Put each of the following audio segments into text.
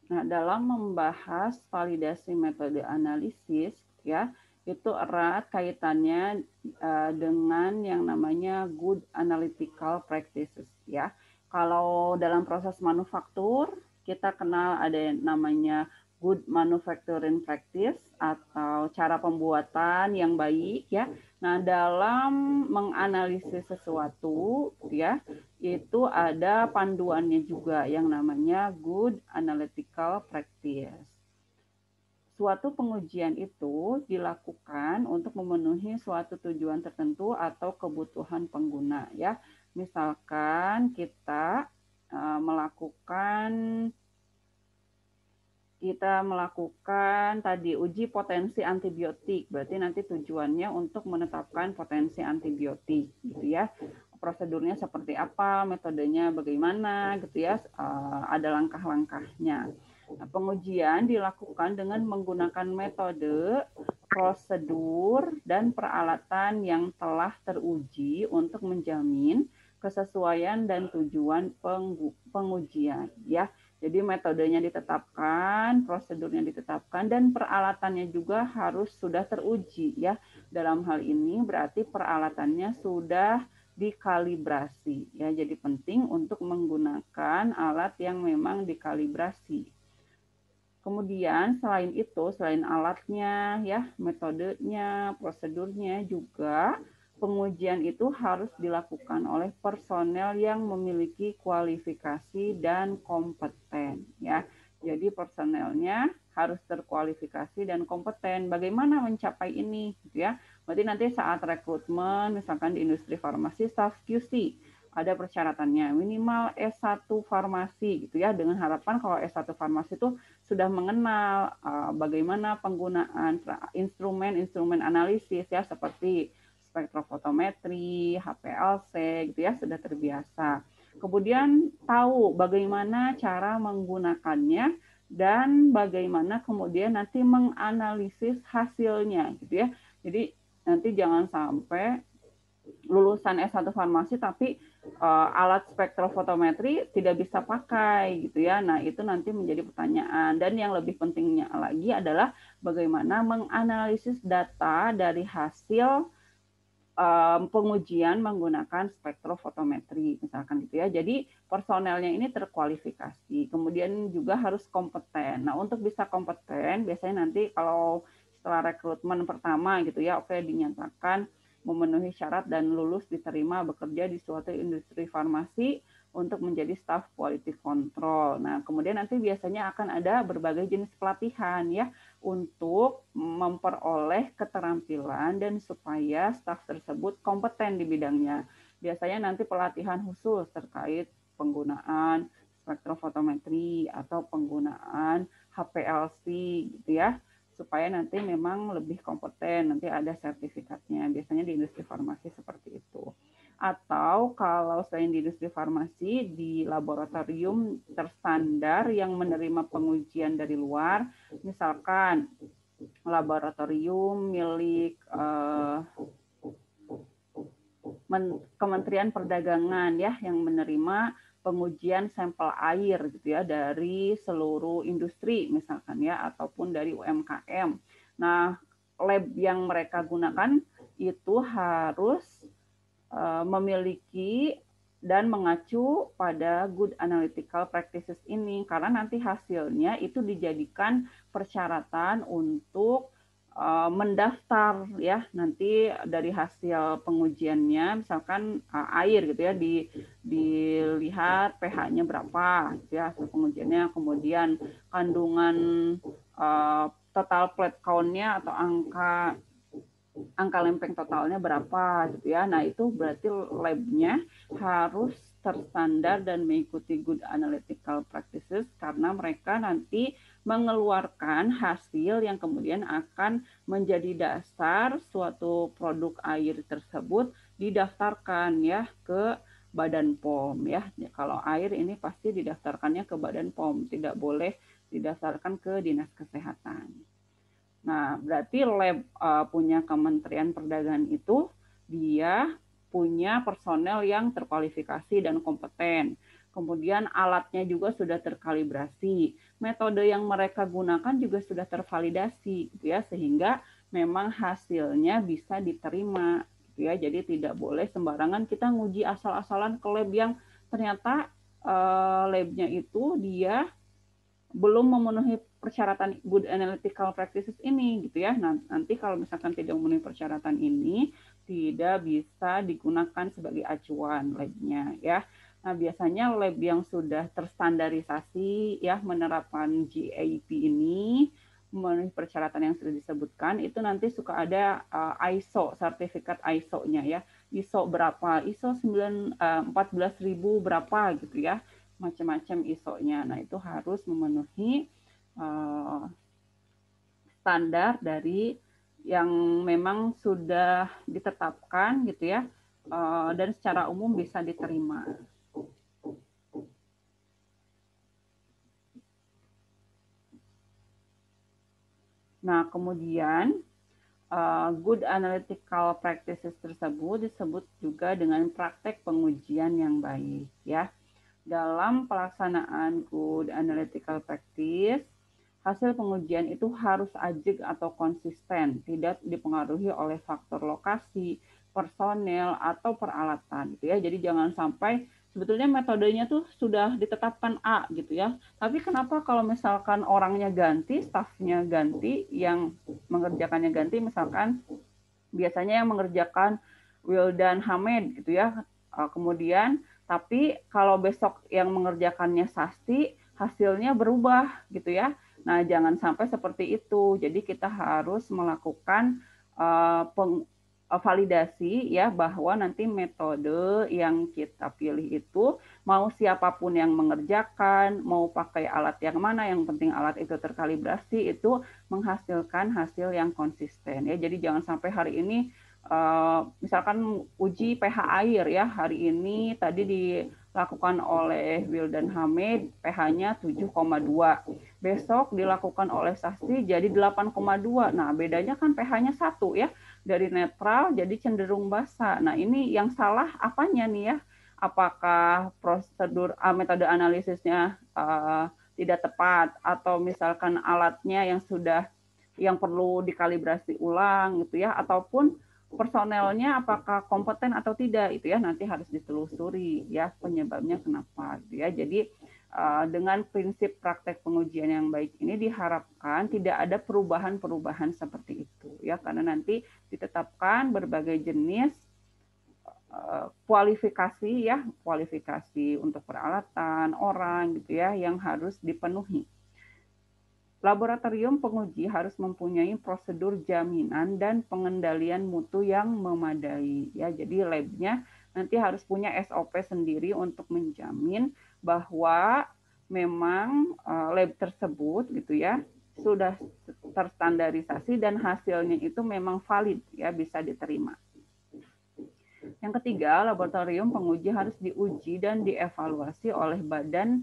Nah, dalam membahas validasi metode analisis, ya, itu erat kaitannya dengan yang namanya good analytical practices, ya. Kalau dalam proses manufaktur, kita kenal ada yang namanya good manufacturing practice atau cara pembuatan yang baik, ya. Nah, dalam menganalisis sesuatu, ya, itu ada panduannya juga yang namanya good analytical practice. Suatu pengujian itu dilakukan untuk memenuhi suatu tujuan tertentu atau kebutuhan pengguna, ya. Misalkan kita melakukan tadi uji potensi antibiotik, berarti nanti tujuannya untuk menetapkan potensi antibiotik, gitu ya. Prosedurnya seperti apa, metodenya bagaimana, gitu ya. Ada langkah-langkahnya. Nah, pengujian dilakukan dengan menggunakan metode, prosedur, dan peralatan yang telah teruji untuk menjamin kesesuaian dan tujuan pengujian, ya. Jadi metodenya ditetapkan, prosedurnya ditetapkan, dan peralatannya juga harus sudah teruji, ya. Dalam hal ini berarti peralatannya sudah dikalibrasi, ya. Jadi penting untuk menggunakan alat yang memang dikalibrasi. Kemudian selain itu, selain alatnya, ya, metodenya, prosedurnya juga pengujian itu harus dilakukan oleh personel yang memiliki kualifikasi dan kompeten, ya. Jadi personelnya harus terkualifikasi dan kompeten. Bagaimana mencapai ini, gitu ya? Berarti nanti saat rekrutmen, misalkan di industri farmasi, staff QC, ada persyaratannya minimal S1 farmasi, gitu ya. Dengan harapan kalau S1 farmasi itu sudah mengenal bagaimana penggunaan instrumen-instrumen analisis, ya, seperti spektrofotometri, HPLC, gitu ya, sudah terbiasa. Kemudian tahu bagaimana cara menggunakannya dan bagaimana kemudian nanti menganalisis hasilnya, gitu ya. Jadi nanti jangan sampai lulusan S1 farmasi tapi alat spektrofotometri tidak bisa pakai, gitu ya. Nah, itu nanti menjadi pertanyaan. Dan yang lebih pentingnya lagi adalah bagaimana menganalisis data dari hasil pengujian menggunakan spektrofotometri, misalkan, gitu ya. Jadi personelnya ini terkualifikasi, kemudian juga harus kompeten. Nah, untuk bisa kompeten, biasanya nanti kalau setelah rekrutmen pertama, gitu ya, oke, dinyatakan memenuhi syarat dan lulus diterima bekerja di suatu industri farmasi untuk menjadi staf quality control. Nah, kemudian nanti biasanya akan ada berbagai jenis pelatihan, ya, untuk memperoleh keterampilan dan supaya staf tersebut kompeten di bidangnya. Biasanya nanti pelatihan khusus terkait penggunaan spektrofotometri atau penggunaan HPLC, gitu ya, supaya nanti memang lebih kompeten, nanti ada sertifikatnya. Biasanya di industri farmasi seperti itu. Atau kalau selain di industri farmasi, di laboratorium terstandar yang menerima pengujian dari luar, misalkan laboratorium milik Kementerian Perdagangan, ya, yang menerima pengujian sampel air, gitu ya, dari seluruh industri misalkan, ya, ataupun dari UMKM. Nah, lab yang mereka gunakan itu harus memiliki dan mengacu pada good analytical practices ini, karena nanti hasilnya itu dijadikan persyaratan untuk mendaftar, ya, nanti dari hasil pengujiannya, misalkan air, gitu ya, dilihat pH-nya berapa, gitu ya, hasil pengujiannya, kemudian kandungan total plate count-nya atau angka lempeng totalnya berapa, gitu ya. Nah, itu berarti labnya harus terstandar dan mengikuti good analytical practices karena mereka nanti mengeluarkan hasil yang kemudian akan menjadi dasar suatu produk air tersebut didaftarkan, ya, ke Badan POM, ya. Kalau air ini pasti didaftarkannya ke Badan POM, tidak boleh didaftarkan ke Dinas Kesehatan. Nah, berarti lab punya Kementerian Perdagangan itu dia punya personel yang terkualifikasi dan kompeten. Kemudian alatnya juga sudah terkalibrasi. Metode yang mereka gunakan juga sudah tervalidasi, gitu ya, sehingga memang hasilnya bisa diterima, gitu ya. Jadi tidak boleh sembarangan kita nguji asal-asalan ke lab yang ternyata labnya itu dia belum memenuhi persyaratan good analytical practices ini, gitu ya. Nanti kalau misalkan tidak memenuhi persyaratan ini, tidak bisa digunakan sebagai acuan labnya, ya. Nah, biasanya lab yang sudah terstandarisasi, ya, menerapkan GAP ini, memenuhi persyaratan yang sudah disebutkan, itu nanti suka ada ISO, sertifikat ISO-nya, ya. ISO berapa? ISO 14.000 berapa, gitu ya. Macam-macam ISO-nya. Nah, itu harus memenuhi standar dari yang memang sudah ditetapkan, gitu ya, dan secara umum bisa diterima. Nah, kemudian good analytical practices tersebut disebut juga dengan praktek pengujian yang baik, ya. Dalam pelaksanaan good analytical practice, hasil pengujian itu harus ajak atau konsisten, tidak dipengaruhi oleh faktor lokasi, personel, atau peralatan, gitu ya. Jadi jangan sampai sebetulnya metodenya tuh sudah ditetapkan A, gitu ya. Tapi kenapa kalau misalkan orangnya ganti, stafnya ganti, yang mengerjakannya ganti, misalkan biasanya yang mengerjakan Wildan Hamed, gitu ya. Kemudian tapi kalau besok yang mengerjakannya Sasti, hasilnya berubah, gitu ya. Nah, jangan sampai seperti itu. Jadi kita harus melakukan validasi, ya, bahwa nanti metode yang kita pilih itu mau siapapun yang mengerjakan, mau pakai alat yang mana, yang penting alat itu terkalibrasi, itu menghasilkan hasil yang konsisten, ya. Jadi jangan sampai hari ini misalkan uji pH air, ya, hari ini tadi dilakukan oleh Wildan Hamid, pH-nya 7,2. Besok dilakukan oleh Sasti jadi 8,2. Nah, bedanya kan pH-nya 1, ya. Dari netral jadi cenderung basa. Nah, ini yang salah apanya nih, ya? Apakah prosedur metode analisisnya tidak tepat, atau misalkan alatnya yang perlu dikalibrasi ulang, gitu ya, ataupun personelnya apakah kompeten atau tidak, itu ya nanti harus ditelusuri, ya, penyebabnya kenapa, gitu ya. Jadi dengan prinsip praktek pengujian yang baik ini diharapkan tidak ada perubahan-perubahan seperti itu, ya, karena nanti ditetapkan berbagai jenis kualifikasi, ya, kualifikasi untuk peralatan, orang, gitu ya, yang harus dipenuhi. Laboratorium penguji harus mempunyai prosedur jaminan dan pengendalian mutu yang memadai, ya. Jadi labnya nanti harus punya SOP sendiri untuk menjamin bahwa memang lab tersebut, gitu ya, sudah terstandarisasi dan hasilnya itu memang valid, ya, bisa diterima. Yang ketiga, laboratorium penguji harus diuji dan dievaluasi oleh badan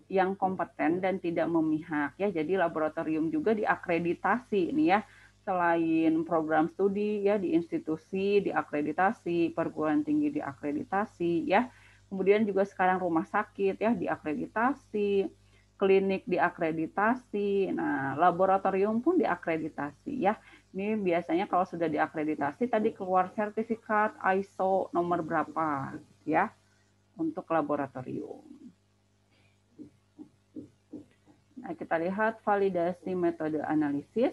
yang kompeten dan tidak memihak, ya. Jadi laboratorium juga diakreditasi nih, ya. Selain program studi, ya, di institusi diakreditasi, perguruan tinggi diakreditasi, ya. Kemudian juga sekarang rumah sakit, ya, diakreditasi, klinik diakreditasi. Nah, laboratorium pun diakreditasi, ya. Ini biasanya kalau sudah diakreditasi tadi keluar sertifikat ISO nomor berapa, ya, untuk laboratorium. Nah, kita lihat validasi metode analisis.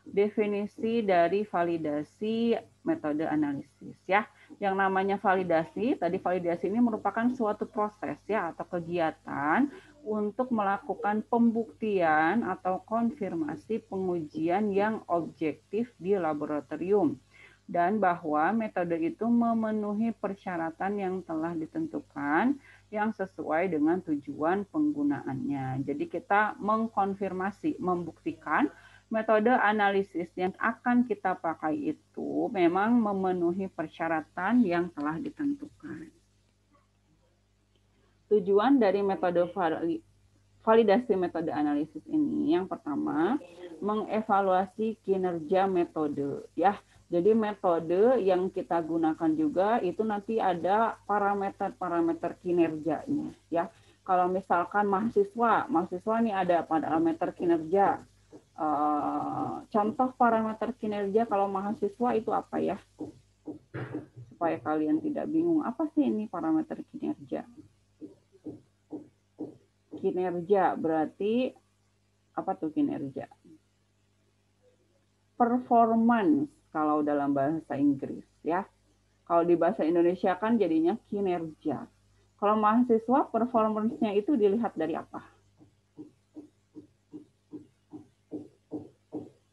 Definisi dari validasi metode analisis, ya. Yang namanya validasi, tadi validasi ini merupakan suatu proses, ya, atau kegiatan untuk melakukan pembuktian atau konfirmasi pengujian yang objektif di laboratorium, dan bahwa metode itu memenuhi persyaratan yang telah ditentukan yang sesuai dengan tujuan penggunaannya. Jadi kita mengkonfirmasi, membuktikan metode analisis yang akan kita pakai itu memang memenuhi persyaratan yang telah ditentukan. Tujuan dari metode validasi metode analisis ini, yang pertama, mengevaluasi kinerja metode, ya. Jadi metode yang kita gunakan juga itu nanti ada parameter-parameter kinerjanya ya. Kalau misalkan mahasiswa nih ada parameter kinerja. Contoh parameter kinerja kalau mahasiswa itu apa ya? Supaya kalian tidak bingung, apa sih ini parameter kinerja? Kinerja berarti apa tuh kinerja? Performance kalau dalam bahasa Inggris ya. Kalau di bahasa Indonesia kan jadinya kinerja. Kalau mahasiswa performance-nya itu dilihat dari apa?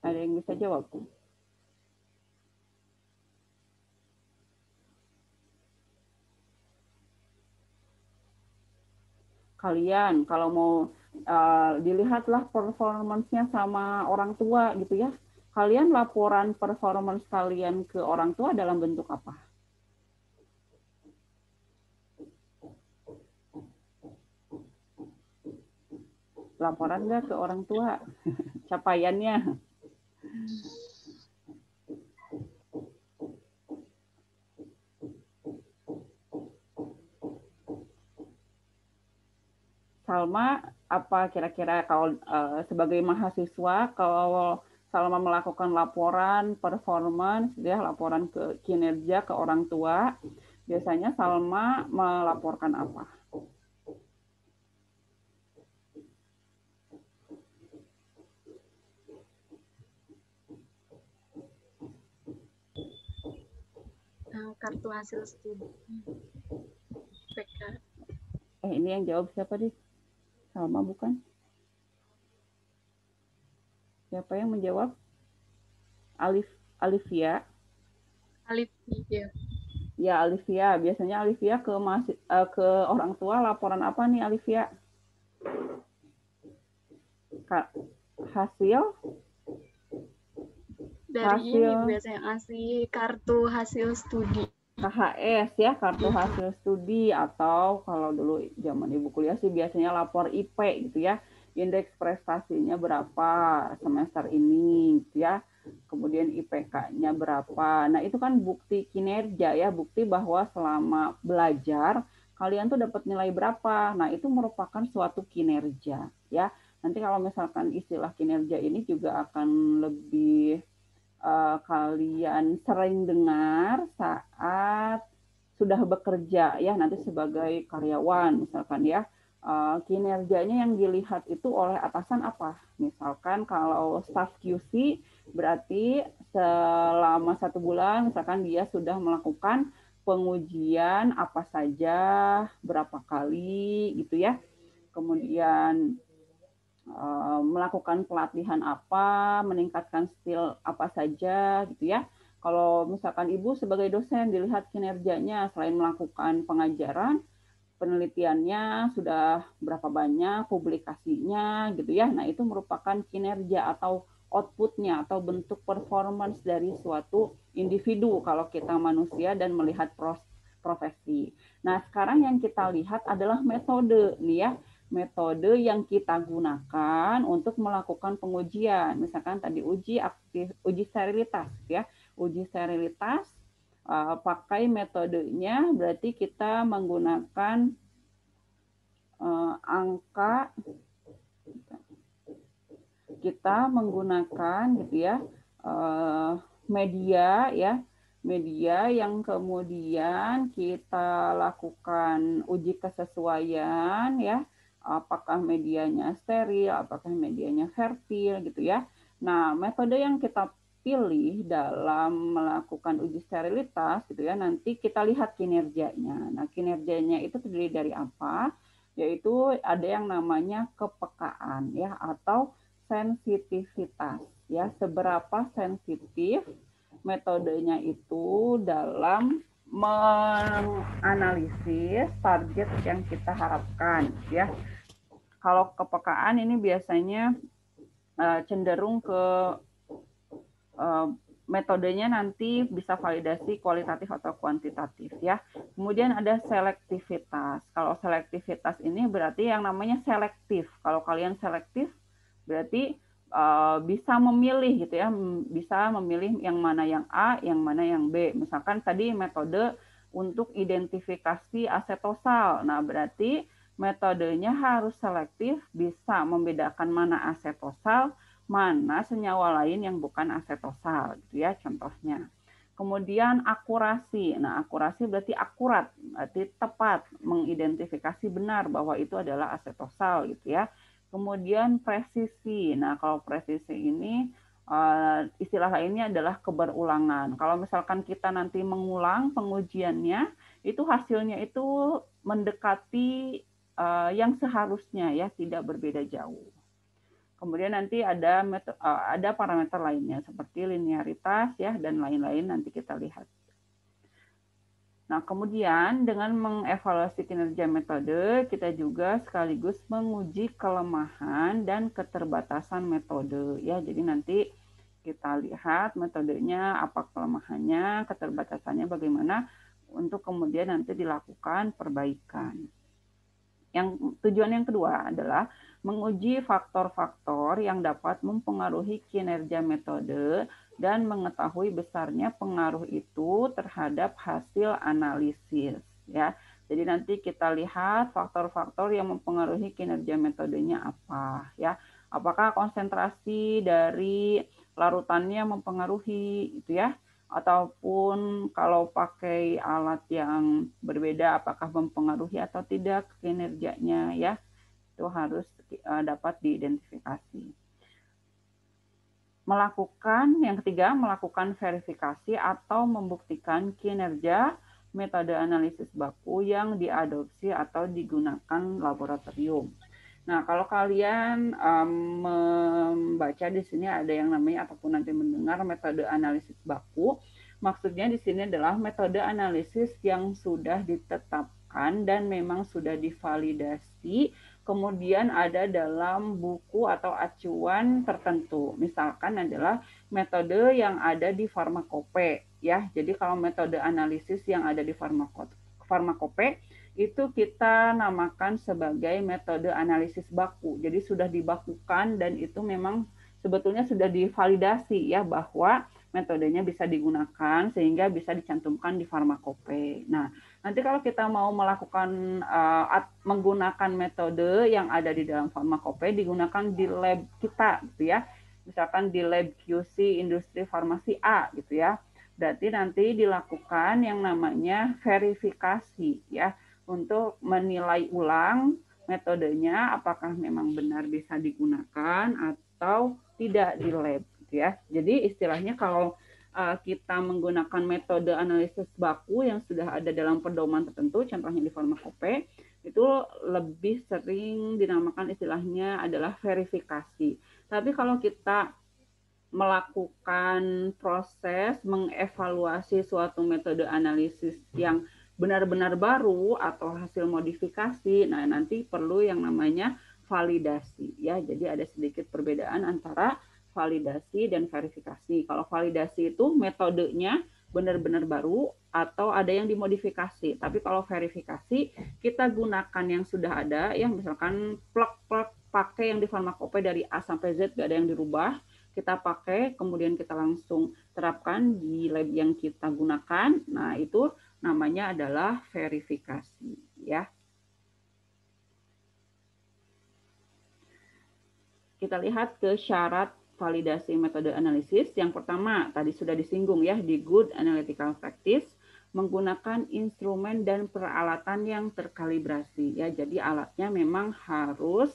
Ada yang bisa jawab? Kalian kalau mau dilihatlah performance-nya sama orang tua gitu ya. Kalian laporan performance kalian ke orang tua dalam bentuk apa? Laporan nggak ke orang tua capaiannya? Salma, apa kira-kira kalau sebagai mahasiswa, kalau Salma melakukan laporan performance, ya laporan ke kinerja ke orang tua, biasanya Salma melaporkan apa? Kartu hasil studi. PK. Ini yang jawab siapa nih? Salma bukan? Siapa yang menjawab? Alivia. Alivia. Ya, Alivia. Biasanya Alivia ke orang tua laporan apa nih, Alivia? Hasil? Dari ini biasanya ngasih kartu hasil studi. KHS ya, kartu hasil studi, atau kalau dulu zaman ibu kuliah sih biasanya lapor IP gitu ya, indeks prestasinya berapa semester ini gitu ya, kemudian IPK-nya berapa. Nah itu kan bukti kinerja ya, bukti bahwa selama belajar kalian tuh dapat nilai berapa. Nah itu merupakan suatu kinerja ya. Nanti kalau misalkan istilah kinerja ini juga akan lebih kalian sering dengar saat sudah bekerja ya, nanti sebagai karyawan misalkan ya, kinerjanya yang dilihat itu oleh atasan apa? Misalkan kalau staff QC berarti selama 1 bulan misalkan dia sudah melakukan pengujian apa saja, berapa kali gitu ya, kemudian melakukan pelatihan apa, meningkatkan skill apa saja gitu ya. Kalau misalkan ibu sebagai dosen dilihat kinerjanya selain melakukan pengajaran, penelitiannya sudah berapa banyak, publikasinya gitu ya. Nah, itu merupakan kinerja atau outputnya atau bentuk performance dari suatu individu kalau kita manusia dan melihat profesi. Nah, sekarang yang kita lihat adalah metode nih ya, metode yang kita gunakan untuk melakukan pengujian. Misalkan tadi uji sterilitas ya. Uji sterilitas pakai metodenya berarti kita menggunakan angka, kita menggunakan gitu ya media ya, media yang kemudian kita lakukan uji kesesuaian ya, apakah medianya steril, apakah medianya fertil gitu ya. Nah, metode yang kita pilih dalam melakukan uji sterilitas gitu ya, nanti kita lihat kinerjanya. Nah, kinerjanya itu terdiri dari apa? Yaitu ada yang namanya kepekaan ya, atau sensitivitas ya, seberapa sensitif metodenya itu dalam menganalisis target yang kita harapkan ya. Kalau kepekaan ini biasanya cenderung ke metodenya nanti bisa validasi kualitatif atau kuantitatif ya. Kemudian ada selektivitas. Kalau selektivitas ini berarti yang namanya selektif. Kalau kalian selektif berarti bisa memilih gitu ya, bisa memilih yang mana yang A, yang mana yang B. Misalkan tadi metode untuk identifikasi asetosal. Nah, berarti metodenya harus selektif, bisa membedakan mana asetosal, mana senyawa lain yang bukan asetosal gitu ya contohnya. Kemudian akurasi. Nah, akurasi berarti akurat, berarti tepat mengidentifikasi benar bahwa itu adalah asetosal gitu ya. Kemudian presisi. Nah, kalau presisi ini istilah lainnya adalah keberulangan. Kalau misalkan kita nanti mengulang pengujiannya, itu hasilnya itu mendekati yang seharusnya ya, tidak berbeda jauh. Kemudian nanti ada parameter lainnya seperti linearitas ya dan lain-lain nanti kita lihat. Nah, kemudian dengan mengevaluasi kinerja metode, kita juga sekaligus menguji kelemahan dan keterbatasan metode. Ya, jadi nanti kita lihat metodenya, apa kelemahannya, keterbatasannya bagaimana, untuk kemudian nanti dilakukan perbaikan. Tujuan yang kedua adalah menguji faktor-faktor yang dapat mempengaruhi kinerja metode dan mengetahui besarnya pengaruh itu terhadap hasil analisis ya. Jadi nanti kita lihat faktor-faktor yang mempengaruhi kinerja metodenya apa ya. Apakah konsentrasi dari larutannya mempengaruhi itu ya, ataupun kalau pakai alat yang berbeda apakah mempengaruhi atau tidak kinerjanya ya, itu harus dapat diidentifikasi. Yang ketiga, melakukan verifikasi atau membuktikan kinerja metode analisis baku yang diadopsi atau digunakan laboratorium. Nah, kalau kalian membaca di sini ada yang namanya ataupun nanti mendengar metode analisis baku, maksudnya di sini adalah metode analisis yang sudah ditetapkan dan memang sudah divalidasi, kemudian ada dalam buku atau acuan tertentu. Misalkan adalah metode yang ada di farmakope, ya. Jadi kalau metode analisis yang ada di farmakope itu kita namakan sebagai metode analisis baku. Jadi sudah dibakukan dan itu memang sebetulnya sudah divalidasi ya bahwa metodenya bisa digunakan sehingga bisa dicantumkan di farmakope. Nah, nanti kalau kita mau melakukan menggunakan metode yang ada di dalam farmakope digunakan di lab kita gitu ya. Misalkan di lab QC industri farmasi A gitu ya. Berarti nanti dilakukan yang namanya verifikasi ya, untuk menilai ulang metodenya apakah memang benar bisa digunakan atau tidak di lab gitu ya. Jadi istilahnya kalau kita menggunakan metode analisis baku yang sudah ada dalam pedoman tertentu, contohnya di farmakope, itu lebih sering dinamakan istilahnya adalah verifikasi. Tapi kalau kita melakukan proses mengevaluasi suatu metode analisis yang benar-benar baru atau hasil modifikasi, nah nanti perlu yang namanya validasi ya. Jadi ada sedikit perbedaan antara validasi dan verifikasi. Kalau validasi itu metodenya benar-benar baru atau ada yang dimodifikasi. Tapi kalau verifikasi kita gunakan yang sudah ada, yang misalkan plug pakai yang di farmakope dari A sampai Z gak ada yang dirubah, kita pakai kemudian kita langsung terapkan di lab yang kita gunakan. Nah, itu namanya adalah verifikasi ya. Kita lihat ke syarat validasi metode analisis. Yang pertama tadi sudah disinggung ya di good analytical practice, menggunakan instrumen dan peralatan yang terkalibrasi ya. Jadi alatnya memang harus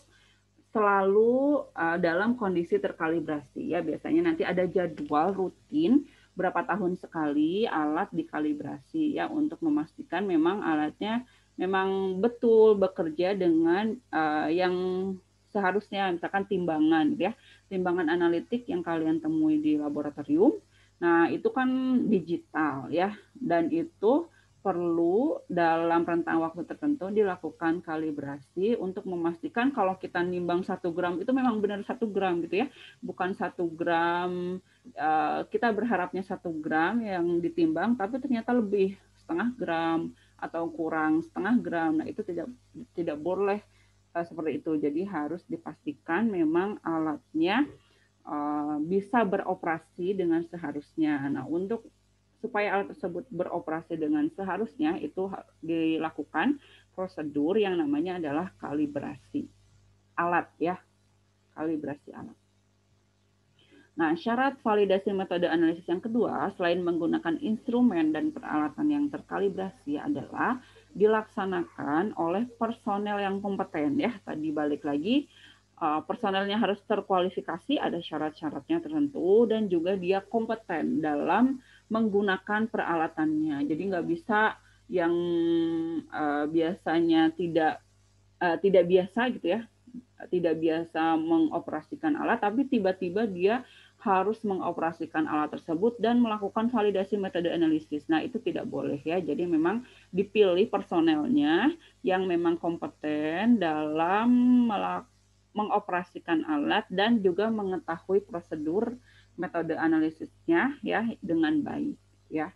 selalu dalam kondisi terkalibrasi ya. Biasanya nanti ada jadwal rutin berapa tahun sekali alat dikalibrasi ya untuk memastikan memang alatnya memang betul bekerja dengan yang seharusnya, misalkan timbangan ya, timbangan analitik yang kalian temui di laboratorium. Nah, itu kan digital ya, dan itu perlu dalam rentang waktu tertentu dilakukan kalibrasi untuk memastikan kalau kita nimbang 1 gram itu memang benar 1 gram gitu ya, bukan 1 gram kita berharapnya 1 gram yang ditimbang tapi ternyata lebih setengah gram atau kurang setengah gram. Nah, itu tidak boleh seperti itu. Jadi harus dipastikan memang alatnya bisa beroperasi dengan seharusnya. Nah, untuk supaya alat tersebut beroperasi dengan seharusnya itu dilakukan prosedur yang namanya adalah kalibrasi alat ya, kalibrasi alat. Nah, syarat validasi metode analisis yang kedua, selain menggunakan instrumen dan peralatan yang terkalibrasi adalah dilaksanakan oleh personel yang kompeten ya. Tadi balik lagi, personelnya harus terkualifikasi, ada syarat-syaratnya tertentu, dan juga dia kompeten dalam menggunakan peralatannya. Jadi nggak bisa yang biasanya tidak biasa gitu ya, tidak biasa mengoperasikan alat, tapi tiba-tiba dia harus mengoperasikan alat tersebut dan melakukan validasi metode analisis. Nah, itu tidak boleh ya. Jadi memang dipilih personelnya yang memang kompeten dalam mengoperasikan alat dan juga mengetahui prosedur metode analisisnya ya dengan baik ya.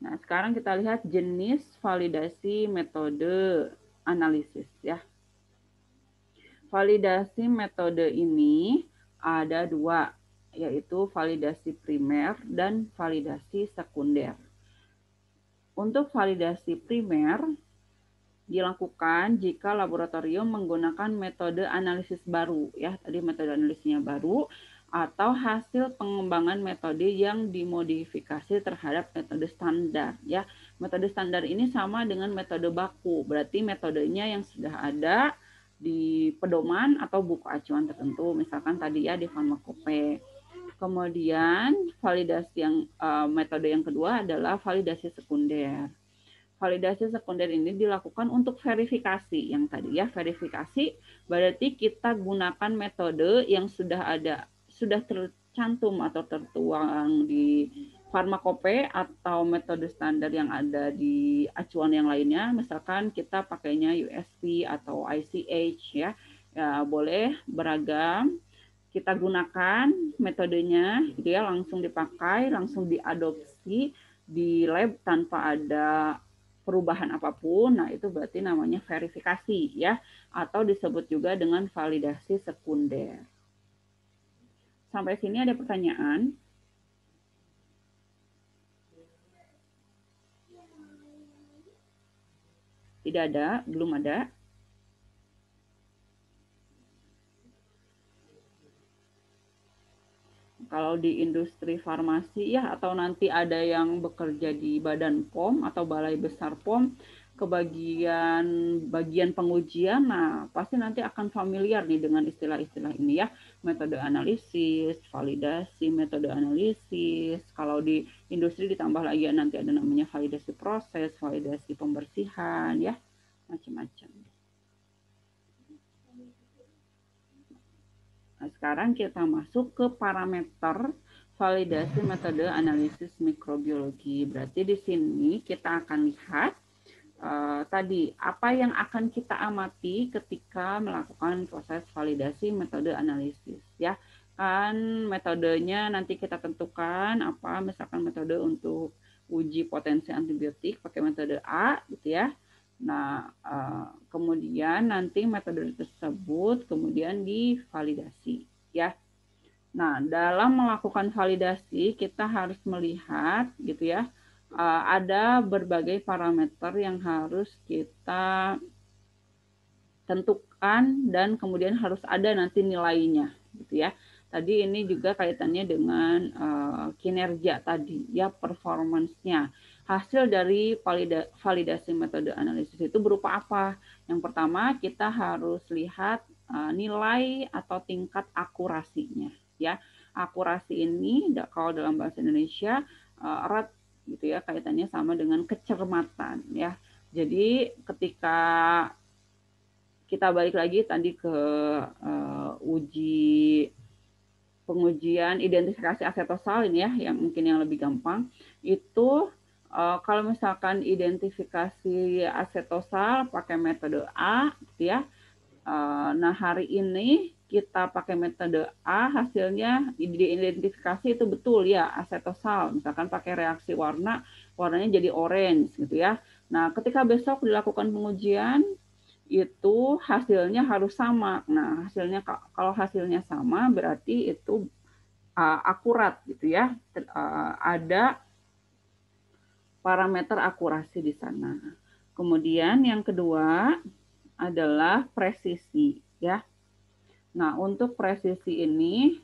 Nah, sekarang kita lihat jenis validasi metode analisis ya. Validasi metode ini ada dua, yaitu validasi primer dan validasi sekunder. Untuk validasi primer dilakukan jika laboratorium menggunakan metode analisis baru, ya tadi metode analisisnya baru, atau hasil pengembangan metode yang dimodifikasi terhadap metode standar. Ya, metode standar ini sama dengan metode baku, berarti metodenya yang sudah ada di pedoman atau buku acuan tertentu, misalkan tadi ya di Pharmacope. Kemudian validasi yang metode yang kedua adalah validasi sekunder. Validasi sekunder ini dilakukan untuk verifikasi yang tadi ya, verifikasi berarti kita gunakan metode yang sudah ada, sudah tercantum atau tertuang di Pharmacope atau metode standar yang ada di acuan yang lainnya, misalkan kita pakainya USP atau ICH ya, boleh beragam. Kita gunakan metodenya gitu ya, langsung dipakai, langsung diadopsi di lab tanpa ada perubahan apapun. Nah, itu berarti namanya verifikasi ya, atau disebut juga dengan validasi sekunder. Sampai sini ada pertanyaan? Tidak ada, belum ada. Kalau di industri farmasi ya, atau nanti ada yang bekerja di Badan POM atau Balai Besar POM, bagian pengujian, nah pasti nanti akan familiar nih dengan istilah-istilah ini ya, metode analisis, validasi metode analisis. Kalau di industri ditambah lagi nanti ada namanya validasi proses, validasi pembersihan ya, macam-macam. Nah, sekarang kita masuk ke parameter validasi metode analisis mikrobiologi. Berarti di sini kita akan lihat tadi apa yang akan kita amati ketika melakukan proses validasi metode analisis ya. Kan metodenya nanti kita tentukan apa, misalkan metode untuk uji potensi antibiotik pakai metode A gitu ya. Nah, kemudian nanti metode tersebut kemudian divalidasi ya. Nah, dalam melakukan validasi kita harus melihat gitu ya, ada berbagai parameter yang harus kita tentukan dan kemudian harus ada nanti nilainya gitu ya. Tadi ini juga kaitannya dengan kinerja tadi ya, performance-nya. Hasil dari validasi metode analisis itu berupa apa? Yang pertama kita harus lihat nilai atau tingkat akurasinya ya. Akurasi ini kalau dalam bahasa Indonesia erat gitu ya, kaitannya sama dengan kecermatan ya. Jadi ketika kita balik lagi tadi ke pengujian identifikasi asetosal ini ya, yang mungkin yang lebih gampang itu kalau misalkan identifikasi asetosal pakai metode A gitu ya. Nah, hari ini kita pakai metode A, hasilnya diidentifikasi itu betul ya asetosal, misalkan pakai reaksi warnanya jadi orange gitu ya. Nah, ketika besok dilakukan pengujian itu hasilnya harus sama. Nah, hasilnya kalau hasilnya sama berarti itu akurat gitu ya. Ada parameter akurasi di sana. Kemudian yang kedua adalah presisi ya. Nah, untuk presisi ini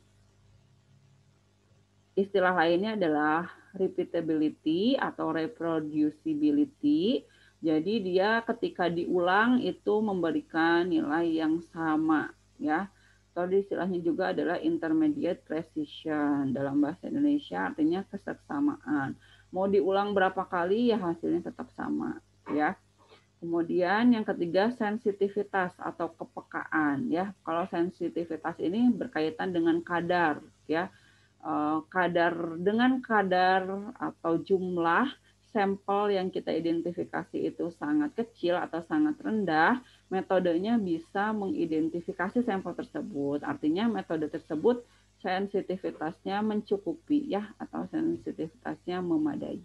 istilah lainnya adalah repeatability atau reproducibility. Jadi dia ketika diulang itu memberikan nilai yang sama ya. Atau istilahnya juga adalah intermediate precision. Dalam bahasa Indonesia artinya keseksamaan. Mau diulang berapa kali ya hasilnya tetap sama ya. Kemudian yang ketiga sensitivitas atau kepekaan ya. Kalau sensitivitas ini berkaitan dengan kadar ya. Dengan kadar atau jumlah sampel yang kita identifikasi itu sangat kecil atau sangat rendah, metodenya bisa mengidentifikasi sampel tersebut. Artinya metode tersebut sensitivitasnya mencukupi ya atau sensitivitasnya memadai.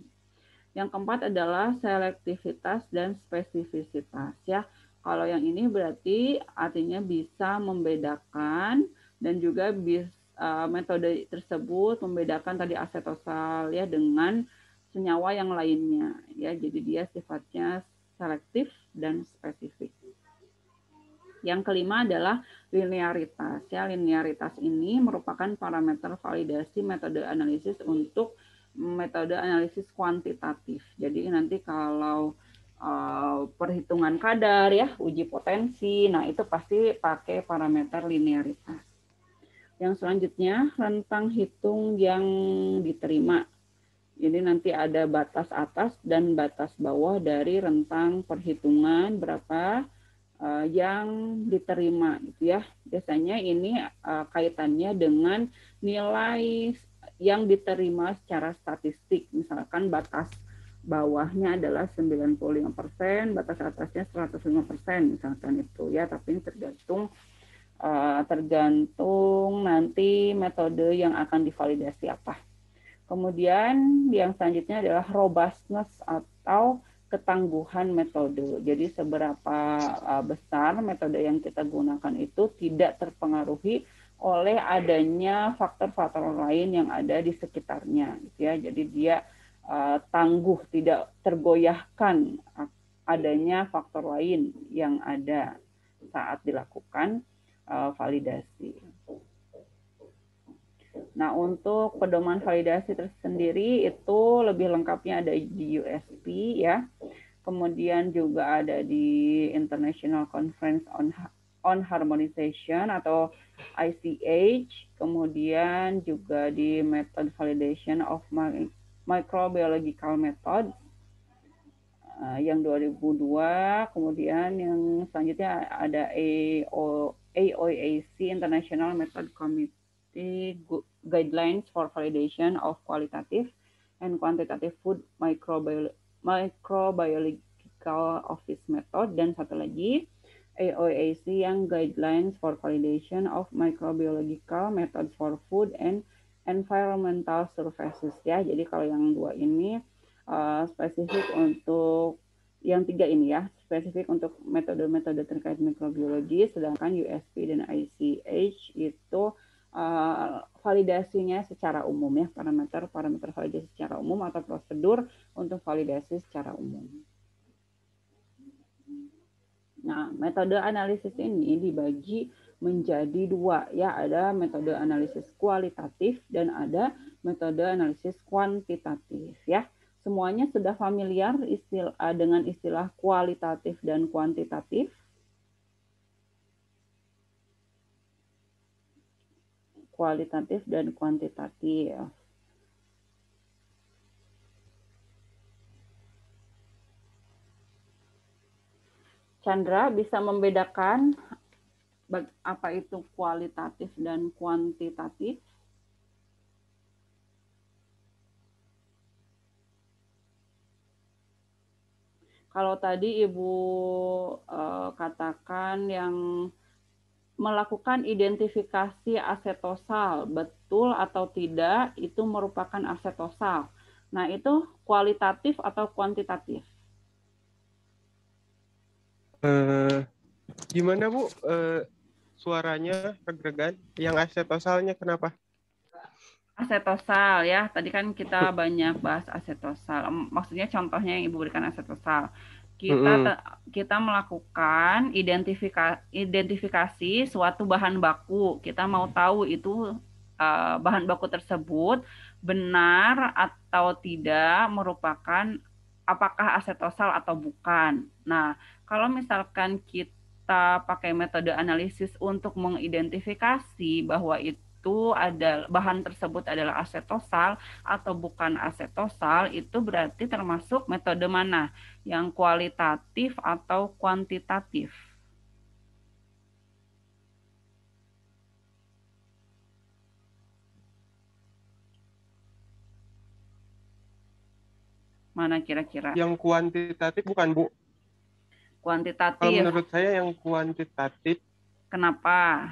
Yang keempat adalah selektivitas dan spesifisitas ya. Kalau yang ini berarti artinya bisa membedakan dan juga metode tersebut membedakan tadi asetosal ya dengan senyawa yang lainnya ya. Jadi dia sifatnya selektif dan spesifik. Yang kelima adalah linearitas ya. Linearitas ini merupakan parameter validasi metode analisis untuk metode analisis kuantitatif. Jadi nanti kalau perhitungan kadar ya, uji potensi, nah itu pasti pakai parameter linearitas. Yang selanjutnya rentang hitung yang diterima. Jadi nanti ada batas atas dan batas bawah dari rentang perhitungan berapa yang diterima gitu ya. Biasanya ini kaitannya dengan nilai yang diterima secara statistik. Misalkan batas bawahnya adalah 95%, batas atasnya 105%, misalkan itu ya. Tapi ini tergantung nanti metode yang akan divalidasi apa. Kemudian yang selanjutnya adalah robustness atau ketangguhan metode. Jadi seberapa besar metode yang kita gunakan itu tidak terpengaruhi oleh adanya faktor-faktor lain yang ada di sekitarnya, gitu ya. Jadi dia tangguh, tidak tergoyahkan adanya faktor lain yang ada saat dilakukan validasi. Nah, untuk pedoman validasi tersendiri itu lebih lengkapnya ada di USP ya. Kemudian juga ada di International Conference on Harmonization atau ICH. Kemudian juga di Method Validation of Microbiological Methods yang 2002. Kemudian yang selanjutnya ada AOAC International Method Committee Guidelines for Validation of Qualitative and Quantitative Food Microbiological Office Method, dan satu lagi AOAC yang Guidelines for Validation of Microbiological Methods for Food and Environmental Services ya. Jadi kalau yang dua ini spesifik untuk yang tiga ini ya, spesifik untuk metode-metode terkait mikrobiologi, sedangkan USP dan ICH itu validasinya secara umum ya, parameter validasi secara umum atau prosedur untuk validasi secara umum. Nah, metode analisis ini dibagi menjadi dua ya, ada metode analisis kualitatif dan ada metode analisis kuantitatif ya. Semuanya sudah familiar dengan istilah kualitatif dan kuantitatif? Kualitatif dan kuantitatif. Chandra bisa membedakan apa itu kualitatif dan kuantitatif? Kalau tadi Ibu katakan yang melakukan identifikasi asetosal, betul atau tidak itu merupakan asetosal. Nah, itu kualitatif atau kuantitatif? Gimana Bu? Suaranya reg-regan. Yang acetosalnya kenapa? Asetosal ya, tadi kan kita banyak bahas asetosal. Maksudnya contohnya yang Ibu berikan asetosal. Kita melakukan identifikasi suatu bahan baku. Kita mau tahu itu bahan baku tersebut benar atau tidak merupakan apakah asetosal atau bukan. Nah, kalau misalkan kita pakai metode analisis untuk mengidentifikasi bahwa itu ada bahan tersebut adalah asetosal atau bukan asetosal, itu berarti termasuk metode mana? Yang kualitatif atau kuantitatif? Mana kira-kira? Yang kuantitatif bukan Bu? Kuantitatif. Kalau menurut saya yang kuantitatif. Kenapa?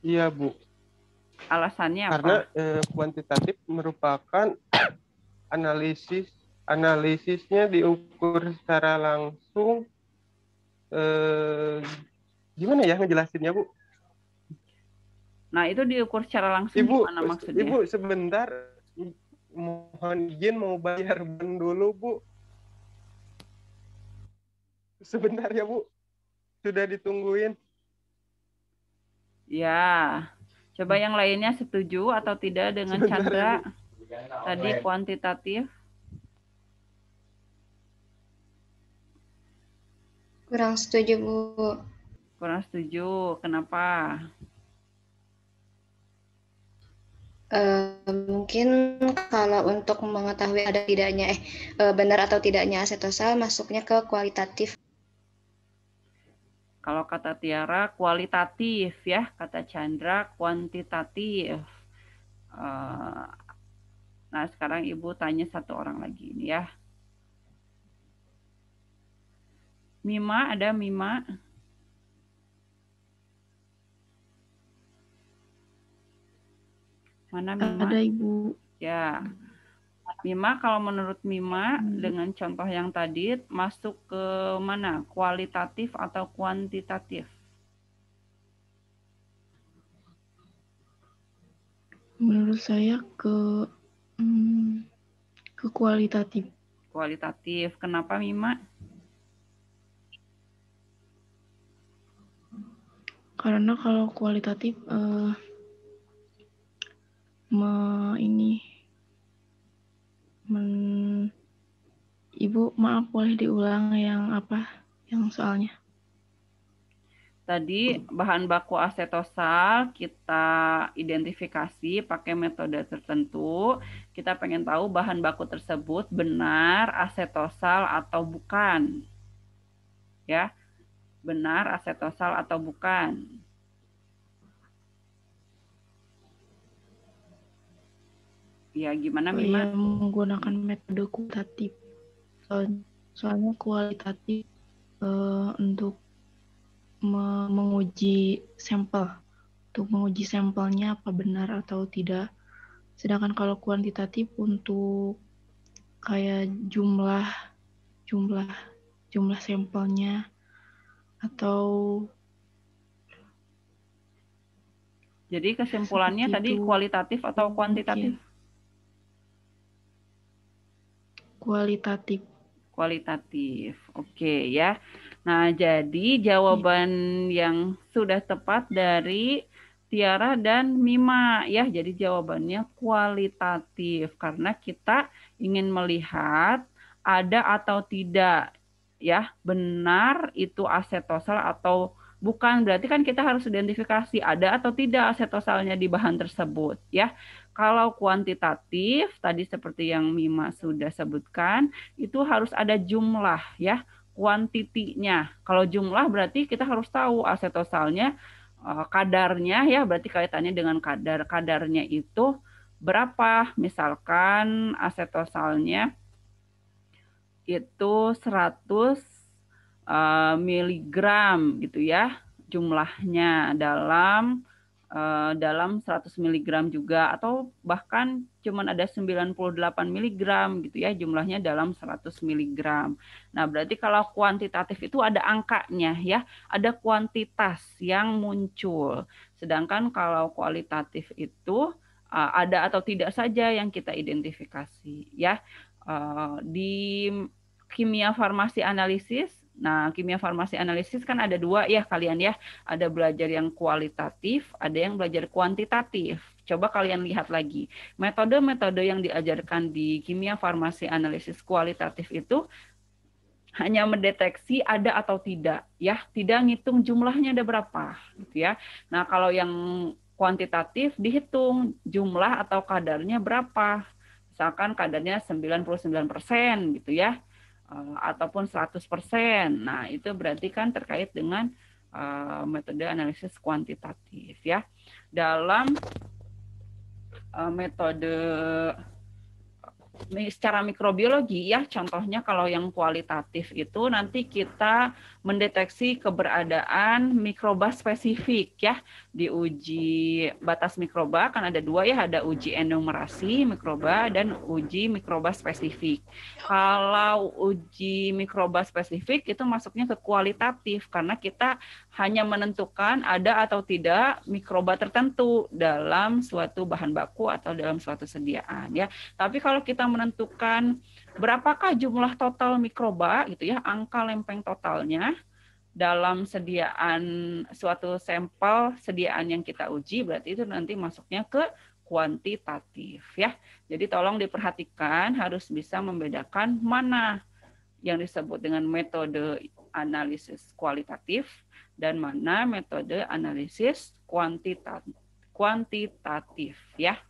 Iya Bu. Alasannya apa? Karena kuantitatif merupakan analisisnya diukur secara langsung. Gimana ya ngejelasinnya Bu? Nah, itu diukur secara langsung gimana maksudnya? Ibu sebentar, mohon izin mau bayar dulu Bu. Sebentar ya Bu, sudah ditungguin. Ya, coba yang lainnya setuju atau tidak dengan Chandra tadi kuantitatif? Kurang setuju, Bu. Kurang setuju, kenapa? Mungkin kalau untuk mengetahui ada tidaknya benar atau tidaknya asetosal masuknya ke kualitatif. Kalau kata Tiara kualitatif ya, kata Chandra kuantitatif. Nah, sekarang Ibu tanya satu orang lagi ini ya. Mima, ada Mima? Mana Mima? Ada Ibu. Ya. Mima, kalau menurut Mima dengan contoh yang tadi masuk ke mana? Kualitatif atau kuantitatif? Menurut saya ke kualitatif. Kualitatif. Kenapa Mima? Karena kalau kualitatif Ibu maaf boleh diulang yang apa? Yang soalnya. Tadi bahan baku asetosal kita identifikasi pakai metode tertentu. Kita pengen tahu bahan baku tersebut benar asetosal atau bukan. Ya, benar asetosal atau bukan. Ya, gimana Mima? Ya, menggunakan metode kualitatif. Soalnya kualitatif untuk menguji sampel, untuk menguji sampelnya apa benar atau tidak. Sedangkan kalau kuantitatif untuk kayak jumlah sampelnya atau jadi kesimpulannya tadi kualitatif atau kuantitatif? Kualitatif. Kualitatif. Oke ya. Nah, jadi jawaban yang sudah tepat dari Tiara dan Mima ya. Jadi jawabannya kualitatif karena kita ingin melihat ada atau tidak ya benar itu asetosal atau bukan. Berarti kan kita harus identifikasi ada atau tidak asetosalnya di bahan tersebut ya. Kalau kuantitatif tadi seperti yang Mima sudah sebutkan itu harus ada jumlah ya, kuantitinya. Kalau jumlah berarti kita harus tahu asetosalnya kadarnya ya, berarti kaitannya dengan kadarnya itu berapa. Misalkan asetosalnya itu 100 miligram gitu ya jumlahnya dalam dalam 100 mg juga, atau bahkan cuman ada 98 mg gitu ya jumlahnya dalam 100 mg. Nah, berarti kalau kuantitatif itu ada angkanya ya, ada kuantitas yang muncul. Sedangkan kalau kualitatif itu ada atau tidak saja yang kita identifikasi ya. Di kimia farmasi analisis, nah kimia farmasi analisis kan ada dua ya kalian ya, ada belajar yang kualitatif, ada yang belajar kuantitatif. Coba kalian lihat lagi, metode-metode yang diajarkan di kimia farmasi analisis kualitatif itu hanya mendeteksi ada atau tidak, ya, tidak ngitung jumlahnya ada berapa, gitu ya. Nah, kalau yang kuantitatif dihitung jumlah atau kadarnya berapa. Misalkan kadarnya 99% gitu ya, ataupun 100%. Nah, itu berarti kan terkait dengan metode analisis kuantitatif ya. Dalam metode secara mikrobiologi ya, contohnya kalau yang kualitatif itu nanti kita mendeteksi keberadaan mikroba spesifik ya, di uji batas mikroba kan ada dua ya, ada uji enumerasi mikroba dan uji mikroba spesifik. Kalau uji mikroba spesifik itu masuknya ke kualitatif karena kita hanya menentukan ada atau tidak mikroba tertentu dalam suatu bahan baku atau dalam suatu sediaan ya. Tapi kalau kita menentukan berapakah jumlah total mikroba gitu ya, angka lempeng totalnya dalam sediaan suatu sampel sediaan yang kita uji, berarti itu nanti masuknya ke kuantitatif ya. Jadi tolong diperhatikan, harus bisa membedakan mana yang disebut dengan metode analisis kualitatif dan mana metode analisis kuantitatif ya.